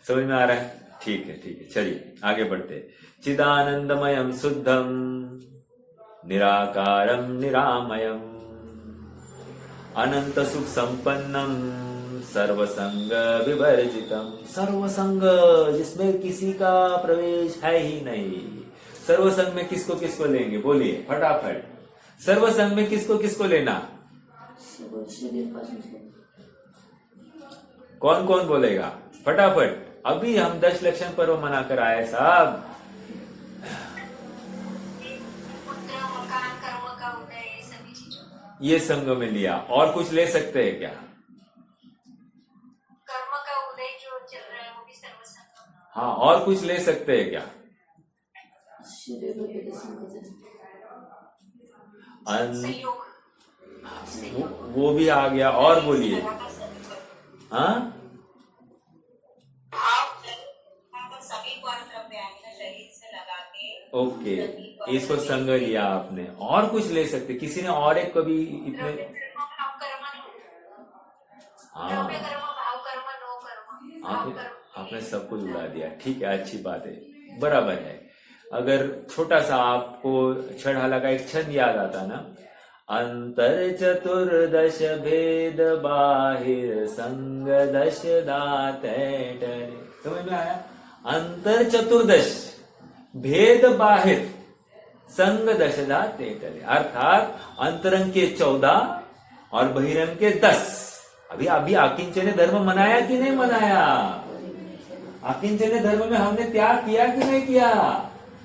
समझ में आ रहा है? ठीक है, ठीक है, चलिए आगे बढ़ते। चिदानंदमयम शुद्धम निराकारम निरामयम अनंत सुख संपन्नम सर्वसंग विवर्जितम। सर्वसंग जिसमें किसी का प्रवेश है ही नहीं। सर्वसंग में किसको किसको लेंगे? बोलिए फटाफट। सर्वसंग में किसको किसको लेना? कौन कौन बोलेगा फटाफट? अभी हम 10 लक्षण पर्व मनाकर आए साहब। ये संग में लिया, और कुछ ले सकते हैं क्या? कर्म का उदय जो चल रहा है वो भी सर्वसंग। हाँ, और कुछ ले सकते हैं क्या? वो भी आ गया, और बोलिए। हाँ, सभी को द्रव्य शरीर से लगा के। ओके, इसको संग लिया आपने। और कुछ ले सकते? किसी ने और एक कभी इतने? हाँ, आपने सब कुछ उड़ा दिया। ठीक है, अच्छी बात है, बराबर है। अगर छोटा सा आपको छड़हाला का एक छंद याद आता ना, अंतर चतुर्दश भेद बाहिर संग दश दाते। समझ में आया? अंतर चतुर्दश भेद बाहिर संग दश दाते, अर्थात अंतरंग के 14 और बहिरंग के 10। अभी आकिंचन्य धर्म मनाया कि नहीं मनाया? आकिंचन्य धर्म में हमने त्याग किया कि नहीं किया?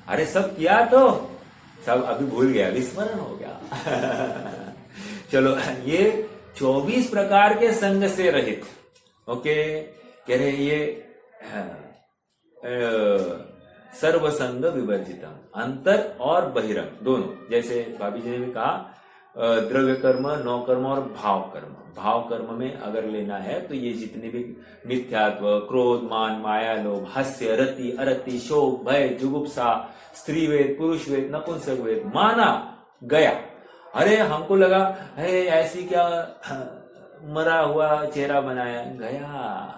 अरे सब किया, तो सब अभी भूल गया, विस्मरण हो गया। चलो, ये 24 प्रकार के संग से रहित। ओके, कह रहे ये सर्वसंग विवर्जितम, अंतर और बहिरंग दोनों। जैसे भाभी जी ने भी कहा द्रव्य कर्म, नौ कर्म और भाव कर्म। भाव कर्म में अगर लेना है तो ये जितने भी मिथ्यात्व, क्रोध, मान, माया, लोभ, हास्य, रति, अरति, शोक, भय, जुगुप्सा, स्त्री वेद, पुरुष वेद, नपुंसक वेद माना गया। अरे हमको लगा अरे ऐसी क्या मरा हुआ चेहरा बनाया गया।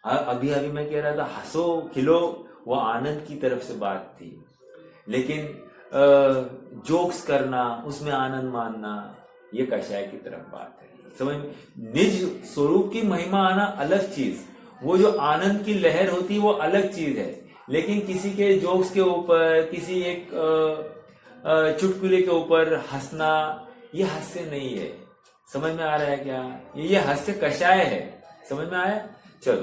अभी अभी मैं कह रहा था हंसो खिलो, वो आनंद की तरफ से बात थी। लेकिन जोक्स करना, उसमें आनंद मानना, ये कषाय की तरफ बात है। समझ में? निज स्वरूप की महिमा आना अलग चीज, वो जो आनंद की लहर होती है वो अलग चीज है। लेकिन किसी के जोक्स के ऊपर, किसी एक चुटकुले के ऊपर हंसना, ये हास्य नहीं है। समझ में आ रहा है क्या? ये हास्य कषाय है। समझ में आया? चलो,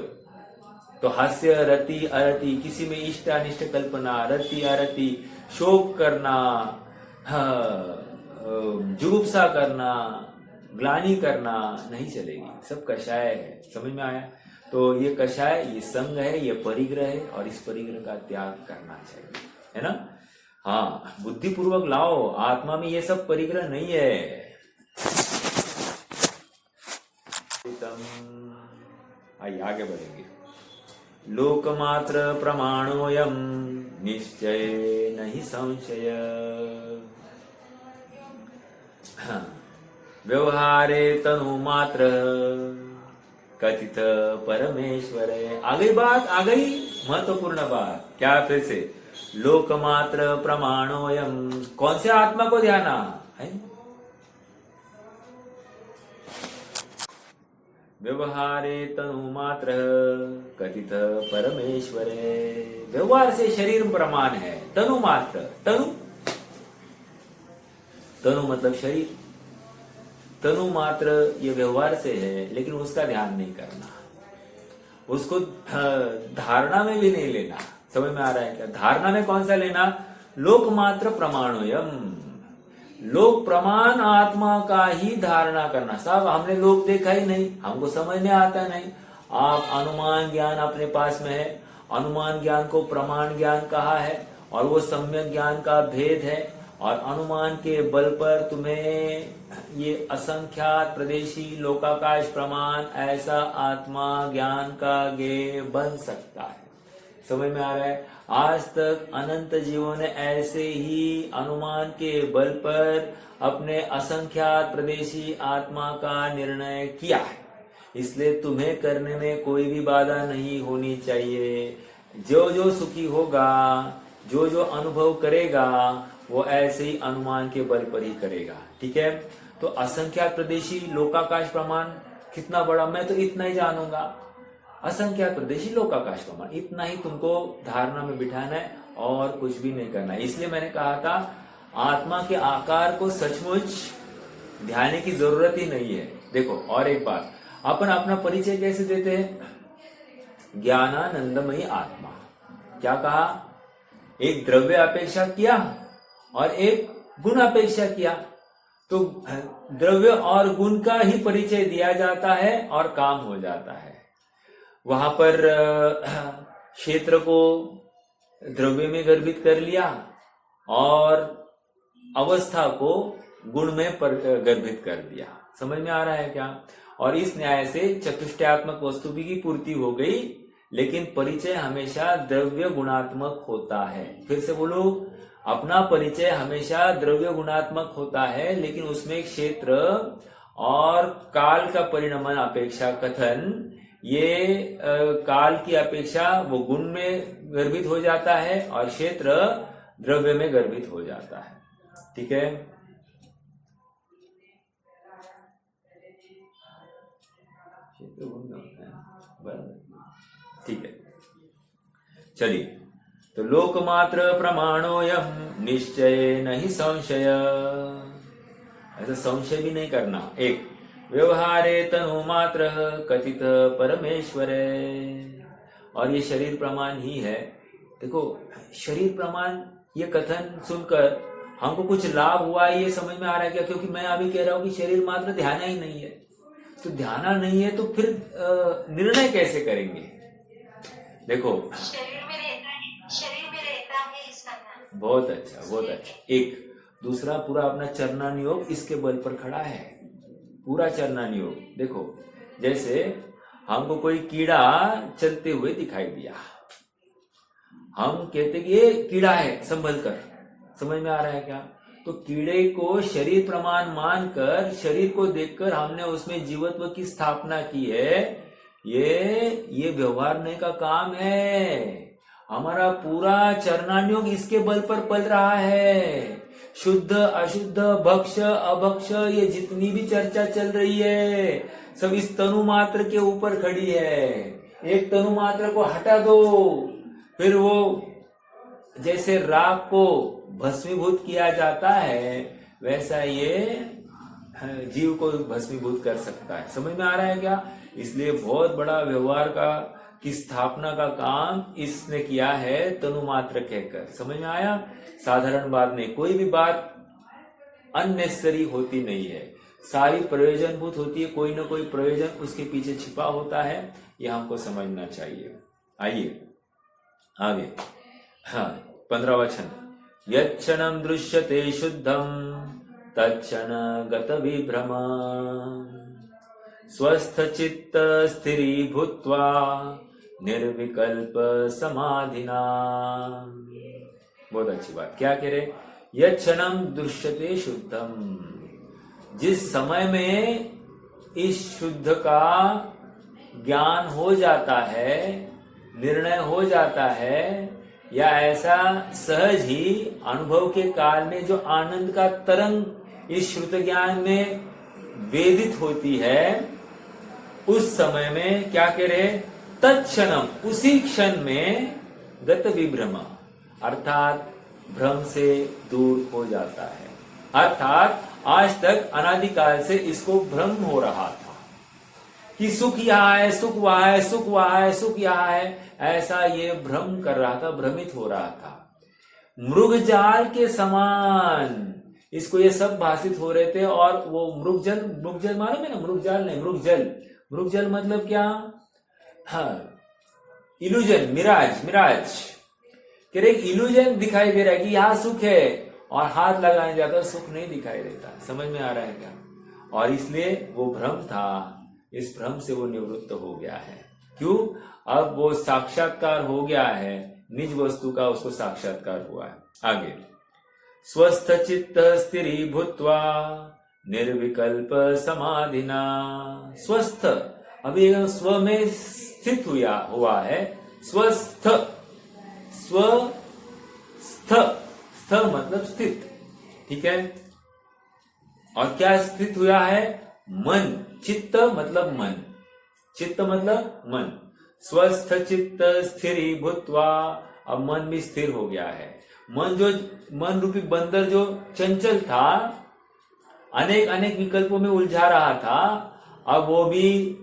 तो हास्य, रति, अरति, किसी में इष्ट अनिष्ट कल्पना, रति अरति, शोक करना, जुगुप्सा करना, ग्लानि करना नहीं चलेगी, सब कषाय है। समझ में आया? तो ये कषाय, ये संग है, ये परिग्रह है, और इस परिग्रह का त्याग करना चाहिए, है ना? हाँ, बुद्धिपूर्वक लाओ, आत्मा में ये सब परिग्रह नहीं है। आइए आगे बढ़ेंगे। लोकमात्र प्रमाणोयम निश्चय नहीं संशय, व्यवहारे तनु मात्र कथित परमेश्वर। आ गई बात, आ गई महत्वपूर्ण बात। क्या? फिर से लोकमात्र प्रमाणोयम, कौन से आत्मा को ध्याना है? व्यवहारे तनु मात्र कथित परमेश्वरे। व्यवहार से शरीर प्रमाण है, तनु मात्र, तनु मतलब शरीर, तनु मात्र ये व्यवहार से है, लेकिन उसका ध्यान नहीं करना, उसको धारणा में भी नहीं लेना। समझ में आ रहा है क्या? धारणा में कौन सा लेना? लोकमात्र प्रमाणोयम, लोक प्रमाण आत्मा का ही धारणा करना। साहब हमने लोक देखा ही नहीं, हमको समझने आता नहीं। आप अनुमान ज्ञान अपने पास में है, अनुमान ज्ञान को प्रमाण ज्ञान कहा है, और वो सम्यक ज्ञान का भेद है। और अनुमान के बल पर तुम्हें ये असंख्यात प्रदेशी लोकाकाश प्रमाण ऐसा आत्मा ज्ञान का ज्ञेय बन सकता है। समझ में आ रहा है? आज तक अनंत जीवों ने ऐसे ही अनुमान के बल पर अपने असंख्यात प्रदेशी आत्मा का निर्णय किया है। इसलिए तुम्हें करने में कोई भी बाधा नहीं होनी चाहिए। जो जो सुखी होगा, जो जो अनुभव करेगा, वो ऐसे ही अनुमान के बल पर ही करेगा। ठीक है? तो असंख्यात प्रदेशी लोकाकाश प्रमाण कितना बड़ा, मैं तो इतना ही जानूंगा। असंख्यात प्रदेशी लोकाकाश प्रमाण, इतना ही तुमको धारणा में बिठाना है और कुछ भी नहीं करना है। इसलिए मैंने कहा था आत्मा के आकार को सचमुच ध्यान की जरूरत ही नहीं है। देखो, और एक बात, अपन अपना परिचय कैसे देते हैं? ज्ञानानंदमयी आत्मा। क्या कहा? एक द्रव्य अपेक्षा किया और एक गुण अपेक्षा किया, तो द्रव्य और गुण का ही परिचय दिया जाता है और काम हो जाता है। वहां पर क्षेत्र को द्रव्य में गर्भित कर लिया और अवस्था को गुण में गर्भित कर दिया। समझ में आ रहा है क्या? और इस न्याय से चतुष्टयात्मक वस्तु की पूर्ति हो गई, लेकिन परिचय हमेशा द्रव्य गुणात्मक होता है। फिर से बोलो, अपना परिचय हमेशा द्रव्य गुणात्मक होता है, लेकिन उसमें क्षेत्र और काल का परिणमन अपेक्षा कथन, ये काल की अपेक्षा वो गुण में गर्भित हो जाता है और क्षेत्र द्रव्य में गर्भित हो जाता है। ठीक है? ठीक है, चलिए। तो लोकमात्र प्रमाणोयम निश्चय नहीं संशय, ऐसा संशय भी नहीं करना। एक, व्यवहारे तनु मात्र कथित परमेश्वरे, और ये शरीर प्रमाण ही है। देखो, शरीर प्रमाण ये कथन सुनकर हमको कुछ लाभ हुआ, ये समझ में आ रहा है क्या? क्योंकि मैं अभी कह रहा हूं कि शरीर मात्र ध्यान ही नहीं है। तो ध्यान नहीं है तो फिर निर्णय कैसे करेंगे? देखो, शरीर में रहता है इसका ध्यान। बहुत अच्छा, बहुत अच्छा। एक दूसरा, पूरा अपना चरणान योग इसके बल पर खड़ा है, पूरा चरणान योग। देखो, जैसे हमको कोई कीड़ा चलते हुए दिखाई दिया, हम कहते कि ये कीड़ा है, संभल कर। समझ में आ रहा है क्या? तो कीड़े को शरीर प्रमाण मानकर, शरीर को देखकर हमने उसमें जीवत्व की स्थापना की है। ये व्यवहारने का काम है। हमारा पूरा चरणान इसके बल पर पल रहा है। शुद्ध अशुद्ध, भक्ष अभक्ष, ये जितनी भी चर्चा चल रही है सब इस तनु मात्र के ऊपर खड़ी है। एक तनु मात्र को हटा दो, फिर वो जैसे राख को भस्मीभूत किया जाता है, वैसा ये जीव को भस्मीभूत कर सकता है। समझ में आ रहा है क्या? इसलिए बहुत बड़ा व्यवहार की स्थापना का काम इसने किया है, तनु मात्र कहकर। समझ में आया? साधारण बात नहीं, कोई भी बात अननेसेसरी होती नहीं है, सारी प्रयोजनभूत होती है। कोई ना कोई प्रयोजन उसके पीछे छिपा होता है, यह हमको समझना चाहिए। आइए आगे। हाँ, 15वां वचन। यच्छणं दृश्यते शुद्धं तच्छण गत विभ्रम स्वस्थ चित्त स्थिरी भूत्वा निर्विकल्प समाधिना। बहुत अच्छी बात। क्या कह रहे? यच्छणं दृश्यते शुद्धम, जिस समय में इस शुद्ध का ज्ञान हो जाता है, निर्णय हो जाता है, या ऐसा सहज ही अनुभव के काल में जो आनंद का तरंग इस श्रुत ज्ञान में वेदित होती है, उस समय में क्या कह रहे? तत्क्षणम, उसी क्षण में गत विभ्रम, अर्थात भ्रम से दूर हो जाता है। अर्थात आज तक अनादिकाल से इसको भ्रम हो रहा था कि सुख यहाँ है, सुख वहां है, सुख वहां है, सुख यहाँ है, ऐसा ये भ्रम कर रहा था, भ्रमित हो रहा था। मृगजाल के समान इसको ये सब भाषित हो रहे थे। और वो मृगजल मालूम है ना? मृगजाल नहीं, मृगजल मतलब क्या? हाँ, इल्यूजन, मिराज कह रहे इल्यूजन दिखाई दे रहा है कि यहाँ सुख है, और हाथ लगाने जाकर सुख नहीं दिखाई देता। समझ में आ रहा है क्या? और इसलिए वो भ्रम था, इस भ्रम से वो निवृत्त हो गया है। क्यों? अब वो साक्षात्कार हो गया है, निज वस्तु का उसको साक्षात्कार हुआ है। आगे। स्वस्थ चित्त स्थिरी भूत्वा निर्विकल्प समाधिना। स्वस्थ, अभी स्व में स्थित हुआ है। स्वस्थ, स्थ मतलब स्थित, ठीक है? और क्या स्थित हुआ है? मन। चित्त मतलब मन, चित्त मतलब मन। स्वस्थ चित्त स्थिरी भूत्वा, अब मन भी स्थिर हो गया है। मन रूपी बंदर जो चंचल था, अनेक विकल्पों में उलझा रहा था, अब वो भी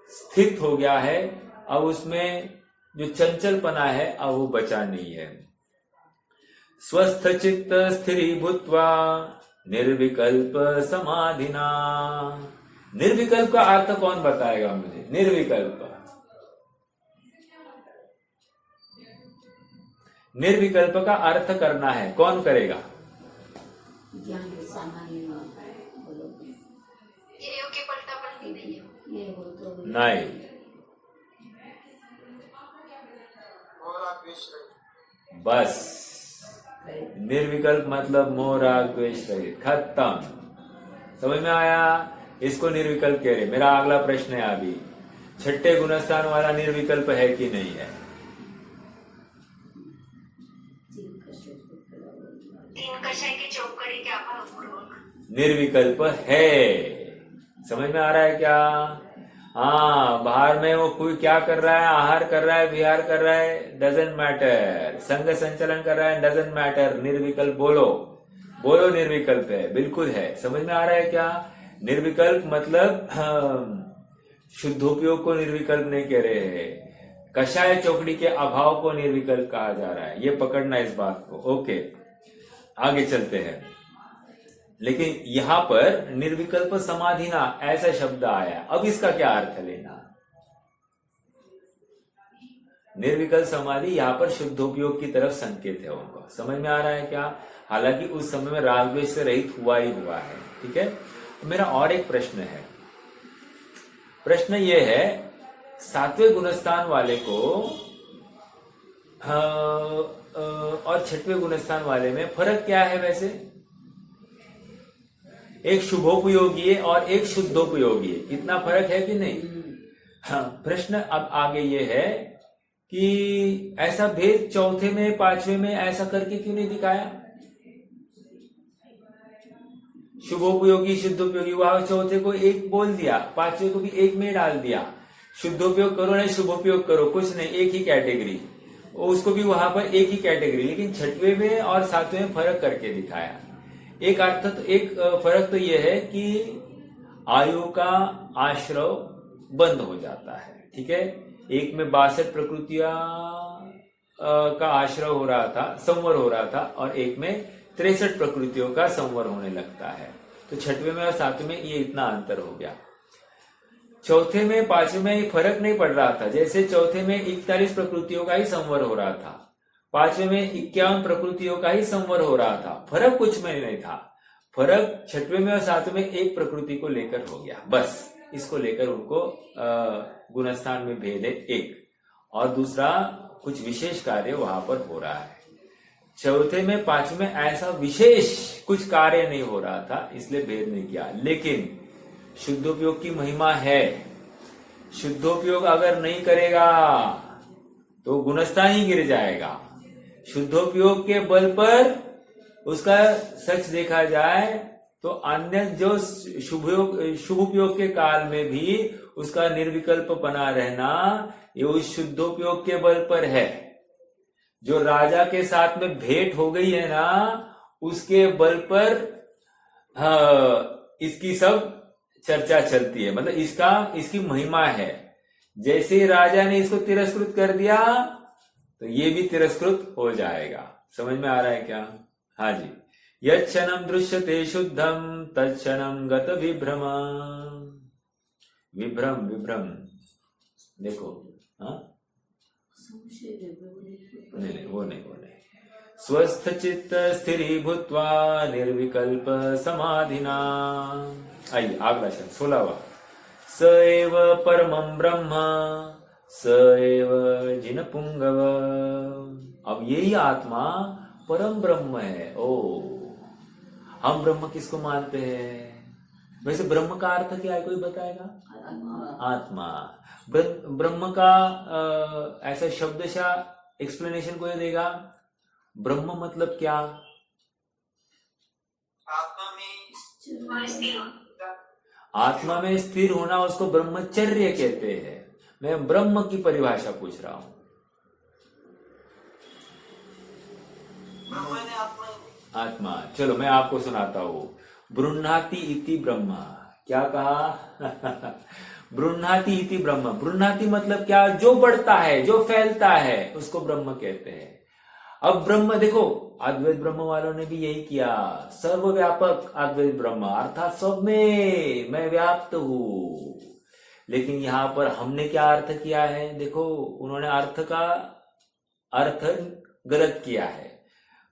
स्थित हो गया है। अब उसमें जो चंचलपना है अब वो बचा नहीं है। स्वस्थ चित्त स्थिरी भूत्वा निर्विकल्प समाधिना। निर्विकल्प का अर्थ कौन बताएगा मुझे? निर्विकल्प का अर्थ करना है, कौन करेगा? ज्ञान के सामान्य की पलटा पलटी नहीं है। ये हो तो नहीं, बस निर्विकल्प मतलब मोह राग द्वेष रहित, खत्म। समझ में आया? इसको निर्विकल्प कह रहे। मेरा अगला प्रश्न है अभी, छठे गुणस्थान वाला निर्विकल्प है कि नहीं है? तीन कषाय की चौकड़ी के आभारपूर्वक निर्विकल्प है। समझ में आ रहा है क्या? हाँ, बाहर में वो कोई क्या कर रहा है, आहार कर रहा है, विहार कर रहा है, डजेंट मैटर। संग संचलन कर रहा है, डजेंट मैटर। निर्विकल्प बोलो निर्विकल्प है, बिल्कुल है। समझ में आ रहा है क्या? निर्विकल्प मतलब शुद्धोपयोग को निर्विकल्प नहीं कह रहे हैं, कषाय चौकड़ी के अभाव को निर्विकल्प कहा जा रहा है। ये पकड़ना इस बात को। ओके, आगे चलते हैं। लेकिन यहां पर निर्विकल्प समाधिना ऐसा शब्द आया, अब इसका क्या अर्थ लेना? निर्विकल्प समाधि यहां पर शुद्धोपयोग की तरफ संकेत है उनका, समझ में आ रहा है क्या? हालांकि उस समय में राग द्वेष से रहित हुआ ही हुआ है, ठीक है। मेरा और एक प्रश्न है, प्रश्न ये है, सातवें गुणस्थान वाले को और छठवें गुणस्थान वाले में फर्क क्या है वैसे? एक शुभोपयोगी है और एक शुद्धोपयोगी है, इतना फर्क है कि नहीं? हाँ, प्रश्न अब आगे ये है कि ऐसा भेद चौथे में पांचवें में ऐसा करके क्यों नहीं दिखाया? शुभोपयोगी शुद्धोपयोगी, वहां चौथे को एक बोल दिया, पांचवें को भी एक में डाल दिया। शुद्धोपयोग करो नहीं शुभोपयोग करो, कुछ नहीं, एक ही कैटेगरी, उसको भी वहां पर एक ही कैटेगरी, लेकिन छठवें में और सातवें में फर्क करके दिखाया। एक अर्थ तो एक फर्क तो यह है कि आयु का आश्रव बंद हो जाता है, ठीक है। एक में 62 प्रकृतियां का आश्रय हो रहा था, संवर हो रहा था, और एक में 63 प्रकृतियों का संवर होने लगता है। तो छठवें में और सातवें में ये इतना अंतर हो गया। चौथे में पांचवें में ये फर्क नहीं पड़ रहा था, जैसे चौथे में 41 प्रकृतियों का ही संवर हो रहा था, पांचवें में 51 प्रकृतियों का ही संवर हो रहा था, फर्क कुछ में नहीं था। फर्क छठवें में और सातवें में एक प्रकृति को लेकर हो गया, बस इसको लेकर उनको गुणस्थान में भेद है एक, और दूसरा कुछ विशेष कार्य वहां पर हो रहा है। चौथे में पांचवें में ऐसा विशेष कुछ कार्य नहीं हो रहा था, इसलिए भेद नहीं किया। लेकिन शुद्धोपयोग की महिमा है, शुद्धोपयोग अगर नहीं करेगा तो गुणस्थान ही गिर जाएगा। शुद्धोपयोग के बल पर उसका सच देखा जाए तो अन्य जो शुभ उपयोग के काल में भी उसका निर्विकल्प बना रहना, ये उस शुद्धोपयोग के बल पर है। जो राजा के साथ में भेंट हो गई है ना, उसके बल पर इसकी सब चर्चा चलती है, मतलब इसकी महिमा है। जैसे राजा ने इसको तिरस्कृत कर दिया तो ये भी तिरस्कृत हो जाएगा। समझ में आ रहा है क्या? हाँ जी। यच्छनम दृश्यते शुद्धम तत्क्षणम गत विभ्रम। विभ्रम विभ्रम देखो, हाँ नहीं वो नहीं। स्वस्थ चित्त स्थिरी भूत्वा निर्विकल्प समाधिना। आइए अगला शब्द 16वां। स एव परमं ब्रह्म स एव जिन पुंगव। अब यही आत्मा परम ब्रह्म है। ओ, हम ब्रह्म किसको मानते हैं? वैसे ब्रह्म का अर्थ क्या है, कोई बताएगा? आत्मा। ब्रह्म का ऐसा शब्दशः एक्सप्लेनेशन कोई देगा? ब्रह्म मतलब क्या? आत्मा में स्थिर होना, उसको ब्रह्मचर्य कहते हैं। मैं ब्रह्म की परिभाषा पूछ रहा हूं। आत्मा, चलो मैं आपको सुनाता हूं। ब्रुह्णाति इति ब्रह्म। क्या कहा? ब्रुह्णाति इति ब्रह्म। ब्रुह्णाति मतलब क्या? जो बढ़ता है, जो फैलता है, उसको ब्रह्म कहते हैं। अब ब्रह्म देखो, अद्वैत ब्रह्म वालों ने भी यही किया, सर्वव्यापक अद्वैत ब्रह्म, अर्थात सब में मैं व्याप्त हूं। लेकिन यहां पर हमने क्या अर्थ किया है? देखो, उन्होंने अर्थ गलत किया है।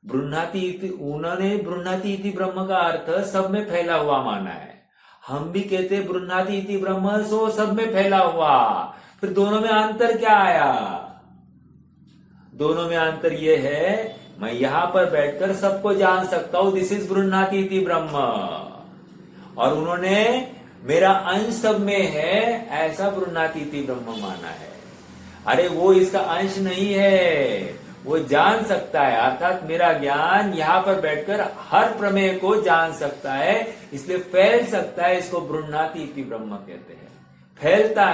उन्होंने ब्रुह्णाति इति ब्रह्म का अर्थ सब में फैला हुआ माना है। हम भी कहते ब्रुह्णाति इति ब्रह्म, सो सब में फैला हुआ। फिर दोनों में अंतर क्या आया? दोनों में अंतर यह है, मैं यहां पर बैठकर सबको जान सकता हूं, दिस इज ब्रुह्णाति इति ब्रह्म, और उन्होंने मेरा अंश सब में है, ऐसा ब्रुह्णाति इति ब्रह्म माना है। अरे वो इसका अंश नहीं है, वो जान सकता है, अर्थात मेरा ज्ञान यहां पर बैठकर हर प्रमेय को जान सकता है, इसलिए फैल सकता है। इसको ब्रुह्णाति इति ब्रह्म कहते हैं। फैलता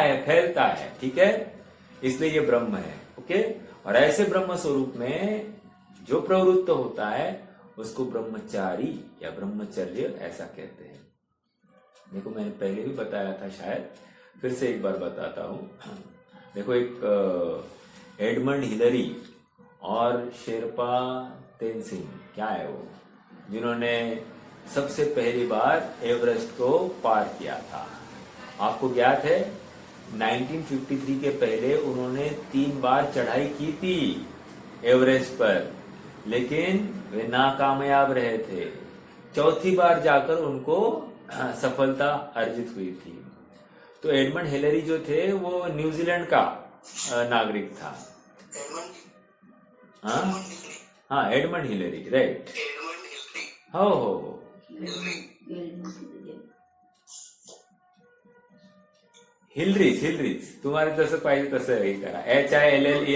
है, ठीक है, इसलिए ये ब्रह्म है। ओके। और ऐसे ब्रह्म स्वरूप में जो प्रवृत्त होता है उसको ब्रह्मचारी या ब्रह्मचर्य ऐसा कहते हैं। देखो, मैंने पहले भी बताया था, शायद फिर से एक बार बताता हूं। देखो, एक एडमंड हिलरी और शेरपा तेनसिंग, क्या है वो, जिन्होंने सबसे पहली बार एवरेस्ट को पार किया था? आपको ज्ञात है 1953 के पहले उन्होंने 3 बार चढ़ाई की थी एवरेस्ट पर, लेकिन वे नाकामयाब रहे थे। चौथी बार जाकर उनको सफलता अर्जित हुई थी। तो एडमंड हिलरी जो थे वो न्यूजीलैंड का नागरिक था। हाँ, एडमंड हिलरी, राइट। हो हिलरीज तुम्हाला जसं पाहिजे तसं हे करा, HILLERY,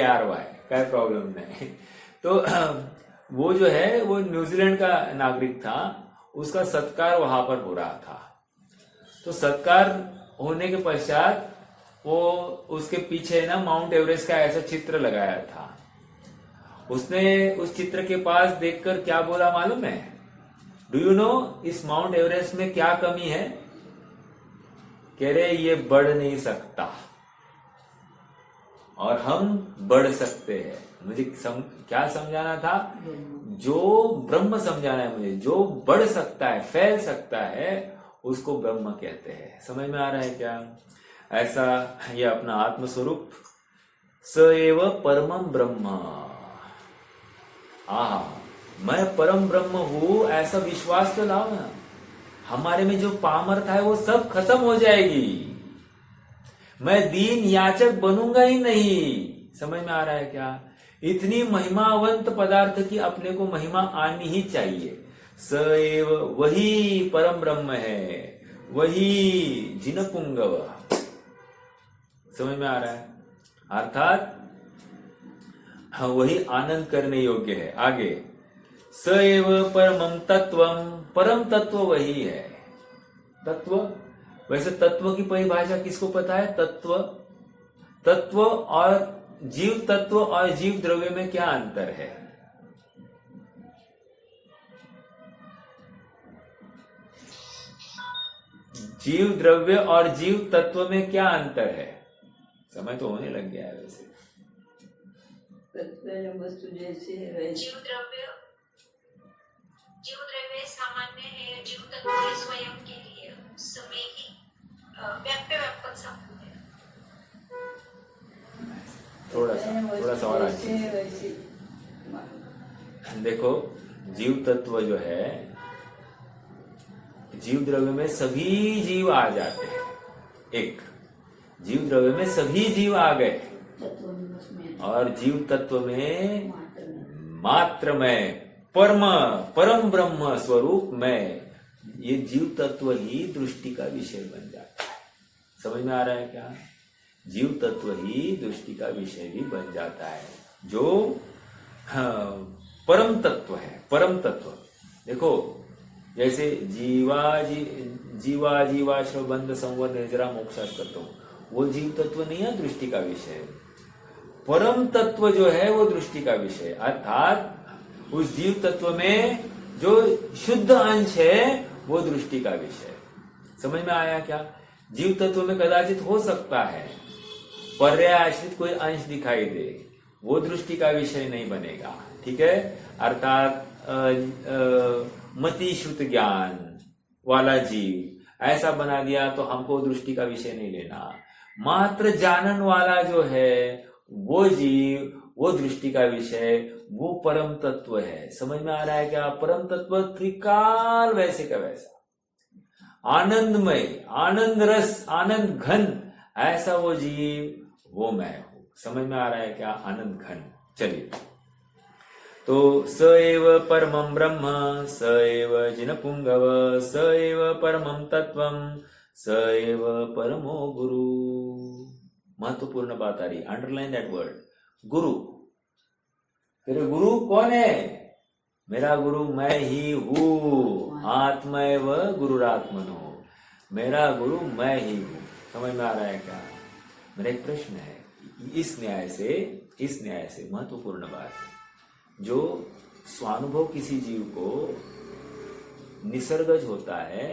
काय प्रॉब्लम नाही। तो वो जो है वो न्यूजीलैंड का नागरिक था, उसका सत्कार वहां पर हो रहा था। तो सत्कार होने के पश्चात वो उसके पीछे ना माउंट एवरेस्ट का ऐसा चित्र लगाया था। उसने उस चित्र के पास देखकर क्या बोला मालूम है? डू यू नो इस माउंट एवरेस्ट में क्या कमी है? कह रहे ये बढ़ नहीं सकता और हम बढ़ सकते हैं। मुझे क्या समझाना था? जो ब्रह्म समझाना है मुझे। जो बढ़ सकता है, फैल सकता है, उसको ब्रह्म कहते हैं। समझ में आ रहा है क्या? ऐसा ये अपना आत्मस्वरूप स एव परमम ब्रह्म। मैं परम ब्रह्म हूं, ऐसा विश्वास तो लाओ ना। हमारे में जो पामरता है वो सब खत्म हो जाएगी। मैं दीन याचक बनूंगा ही नहीं। समझ में आ रहा है क्या? इतनी महिमावंत पदार्थ की अपने को महिमा आनी ही चाहिए। स एव, वही परम ब्रह्म है, वही जिनपुंगव। समझ में आ रहा है? अर्थात वही आनंद करने योग्य है। आगे स एव परमं तत्वम, परम तत्व वही है। तत्व, वैसे तत्व की परिभाषा किसको पता है? तत्व और जीव तत्व और जीव द्रव्य में क्या अंतर है? जीव द्रव्य और जीव तत्व में क्या अंतर है? समय तो होने लग गया है वैसे। वस्तु जैसे जीव द्रव्य सामान्य है, जीव तत्व स्वयं के लिए समय ही व्यापक संबंध है। थोड़ा सा और देखो, जीव तत्व जो है, जीव द्रव्य में सभी जीव आ जाते हैं। एक जीव द्रव्य में सभी जीव आ गए और जीव तत्व में मात्र में परम ब्रह्म स्वरूप में, ये जीव तत्व ही दृष्टि का विषय बन जाता है। समझ में आ रहा है क्या? जीव तत्व ही दृष्टि का विषय भी बन जाता है, जो परम तत्व है। परम तत्व देखो, जैसे जीवाश्व बंध संवर निर्जरा मोक्षास करता हूं, वो जीव तत्व नहीं है दृष्टि का विषय। परम तत्व जो है वो दृष्टि का विषय, अर्थात उस जीव तत्व में जो शुद्ध अंश है वो दृष्टि का विषय। समझ में आया क्या? जीव तत्व में कदाचित हो सकता है पर्याय आश्रित कोई अंश दिखाई दे, वो दृष्टि का विषय नहीं बनेगा। ठीक है? अर्थात मति श्रुत ज्ञान वाला जीव ऐसा बना दिया तो हमको दृष्टि का विषय नहीं लेना। मात्र जानन वाला जो है वो जीव, वो दृष्टि का विषय, वो परम तत्व है। समझ में आ रहा है क्या? परम तत्व त्रिकाल वैसे का वैसा, आनंदमय, आनंद रस, आनंद घन, ऐसा वो जीव, वो मैं हूं। समझ में आ रहा है क्या? आनंद घन। चलिए, तो स एव परमं ब्रह्म, स एव जिनपुंगव, स एव परमं तत्वम, स एव परमो गुरु। महत्वपूर्ण बात आ रही, अंडरलाइन दैट वर्ड, गुरु। तेरे गुरु कौन है? मेरा गुरु मैं ही हूं। आत्मैव गुरुरात्मनो, मेरा गुरु मैं ही हूं। समझ में आ रहा है क्या? मेरा एक प्रश्न है, इस न्याय से महत्वपूर्ण बात, जो स्वानुभव किसी जीव को निसर्गज होता है,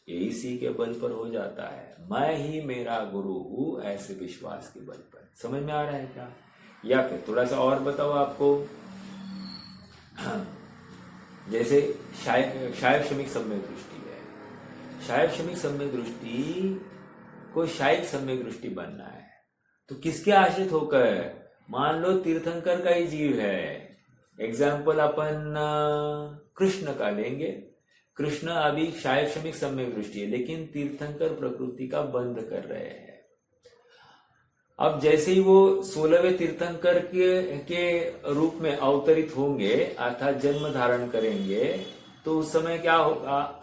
ये इसी के बल पर हो जाता है। मैं ही मेरा गुरु हूं, ऐसे विश्वास के बल पर। समझ में आ रहा है क्या? या फिर थोड़ा सा और बताओ आपको, जैसे शायब शमिक सम्यक दृष्टि है, शायब शमिक सम्यक दृष्टि को शायिक सम्यक दृष्टि बनना है तो किसके आश्रित होकर? मान लो तीर्थंकर का ही जीव है, एग्जाम्पल अपन कृष्ण का लेंगे। कृष्ण अभी शायद शमिक सम्यक दृष्टि है, लेकिन तीर्थंकर प्रकृति का बंध कर रहे हैं। अब जैसे ही वो 16वें तीर्थंकर के रूप में अवतरित होंगे अर्थात जन्म धारण करेंगे, तो उस समय क्या होगा?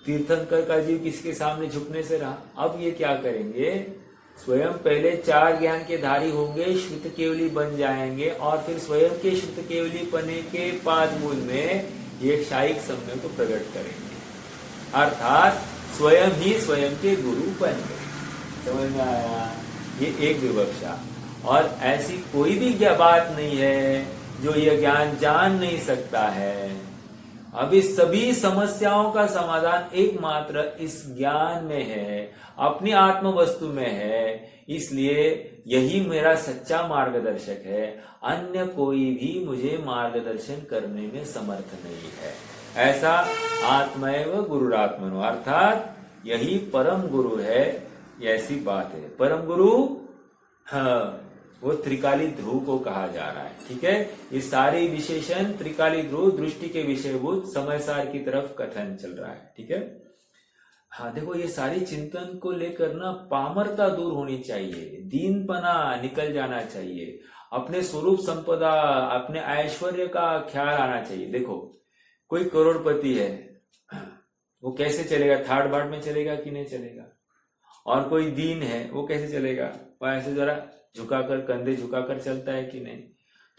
तीर्थंकर का जीव किसके सामने झुकने से रहा। अब ये क्या करेंगे? स्वयं पहले 4 ज्ञान के धारी होंगे, श्रुत केवली बन जाएंगे और फिर स्वयं के श्रुत केवली पने के पाद मूल में ये शायिक सम्यक को प्रकट करेंगे, अर्थात स्वयं ही स्वयं के गुरु बन गए। समझ में आया? ये एक विवक्षा। और ऐसी कोई भी बात नहीं है जो ये ज्ञान जान नहीं सकता है। अब इस सभी समस्याओं का समाधान एकमात्र इस ज्ञान में है, अपनी आत्म वस्तु में है। इसलिए यही मेरा सच्चा मार्गदर्शक है, अन्य कोई भी मुझे मार्गदर्शन करने में समर्थ नहीं है। ऐसा आत्मैव गुरुरात्मनो, अर्थात यही परम गुरु है, ऐसी बात है। परम गुरु वो त्रिकाली ध्रुव को कहा जा रहा है। ठीक है, ये सारे विशेषण त्रिकाली ध्रुव दृष्टि के विषयभूत समय सार की तरफ कथन चल रहा है। ठीक है, हाँ देखो, ये सारी चिंतन को लेकर ना पामरता दूर होनी चाहिए, दीनपना निकल जाना चाहिए, अपने स्वरूप संपदा, अपने ऐश्वर्य का ख्याल आना चाहिए। देखो, कोई करोड़पति है, वो कैसे चलेगा? थार्ड बाट में चलेगा कि नहीं चलेगा? और कोई दीन है, वो कैसे चलेगा? वो ऐसे जरा झुकाकर, कंधे झुकाकर चलता है कि नहीं?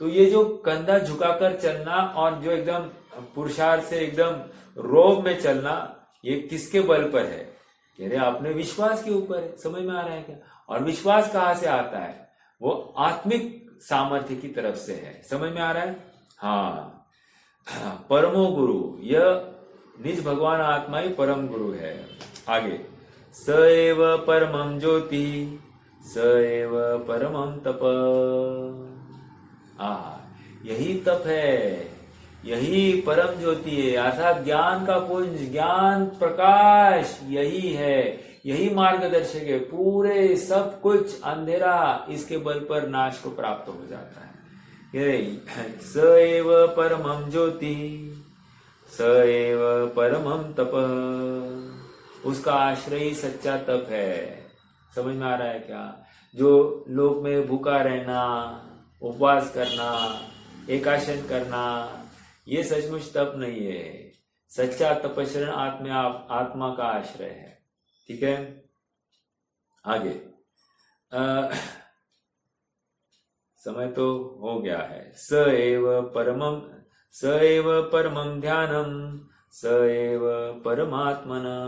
तो ये जो कंधा झुकाकर चलना और जो एकदम पुरुषार्थ से एकदम रोब में चलना, ये किसके बल पर है? कह रहे अपने विश्वास के ऊपर है। समझ में आ रहा है क्या? और विश्वास कहाँ से आता है? वो आत्मिक सामर्थ्य की तरफ से है। समझ में आ रहा है? हाँ, परमो गुरु, यह निज भगवान आत्मा ही परम गुरु है। आगे, स एव परमं ज्योति स एव परमं तप। यही तप है, यही परम ज्योति है, अर्थात ज्ञान का पुंज, ज्ञान प्रकाश यही है, यही मार्गदर्शक है। पूरे सब कुछ अंधेरा इसके बल पर नाश को प्राप्त हो जाता है। स एव परमं ज्योति स एव परमं तप, उसका आश्रय ही सच्चा तप है। समझ में आ रहा है क्या? जो लोक में भूखा रहना, उपवास करना, एकाशन करना, ये सचमुच तप नहीं है। सच्चा तपस्या आत्मा का आश्रय है। ठीक है, आगे समय तो हो गया है। स एव परमं ध्यानम स एव परमात्मना,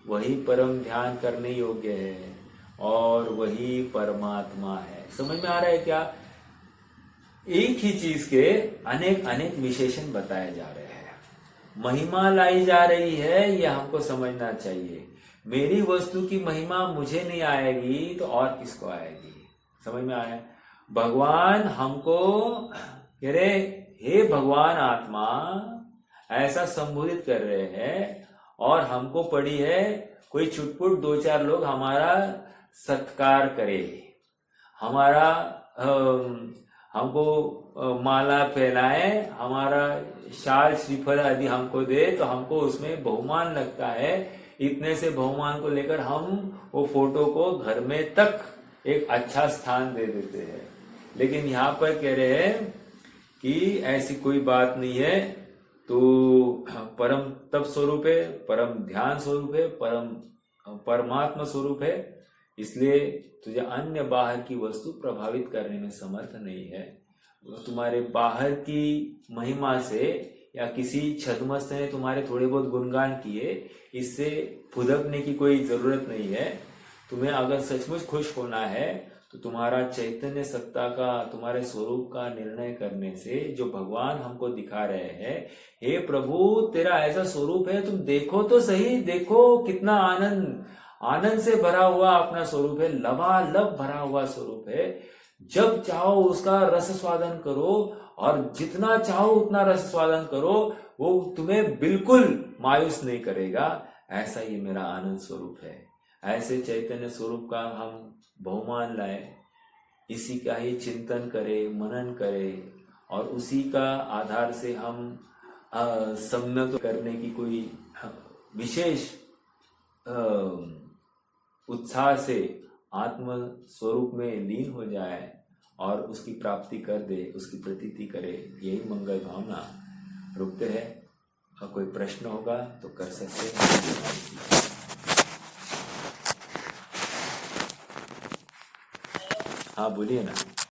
वही परम ध्यान करने योग्य है और वही परमात्मा है। समझ में आ रहा है क्या? एक ही चीज के अनेक अनेक विशेषण बताए जा रहे हैं, महिमा लाई जा रही है, यह हमको समझना चाहिए। मेरी वस्तु की महिमा मुझे नहीं आएगी तो और किसको आएगी? समझ में आया? भगवान हमको कह रहे, हे भगवान आत्मा, ऐसा संबोधित कर रहे हैं और हमको पड़ी है कोई छुटपुट 2-4 लोग हमारा सत्कार करे, हमारा हमको माला फैलाए, हमारा शाल श्रीफल आदि हमको दे, तो हमको उसमें बहुमान लगता है। इतने से बहुमान को लेकर हम वो फोटो को घर में तक एक अच्छा स्थान दे देते हैं। लेकिन यहाँ पर कह रहे हैं कि ऐसी कोई बात नहीं है, तो परम तप स्वरूप है, परम ध्यान स्वरूप है, परमात्मा स्वरूप है। इसलिए तुझे अन्य बाहर की वस्तु प्रभावित करने में समर्थ नहीं है। तुम्हारे बाहर की महिमा से या किसी छद्मस्त ने तुम्हारे थोड़े बहुत गुणगान किए, इससे फुदकने की कोई जरूरत नहीं है। तुम्हें अगर सचमुच खुश होना है तो तुम्हारा चैतन्य सत्ता का, तुम्हारे स्वरूप का निर्णय करने से जो भगवान हमको दिखा रहे हैं, हे प्रभु तेरा ऐसा स्वरूप है, तुम देखो तो सही, देखो कितना आनंद से भरा हुआ अपना स्वरूप है, लबालब भरा हुआ स्वरूप है। जब चाहो उसका रस स्वादन करो और जितना चाहो उतना रस स्वादन करो, वो तुम्हें बिल्कुल मायूस नहीं करेगा। ऐसा ही मेरा आनंद स्वरूप है। ऐसे चैतन्य स्वरूप का हम बहुमान लाए, इसी का ही चिंतन करें, मनन करें, और उसी का आधार से हम सम्यक करने की कोई विशेष उत्साह से आत्म स्वरूप में लीन हो जाए और उसकी प्राप्ति कर दे, उसकी प्रतीति करे, यही मंगल भावना। रुकते हैं, और कोई प्रश्न होगा तो कर सकते हैं। हाँ बोलिए ना।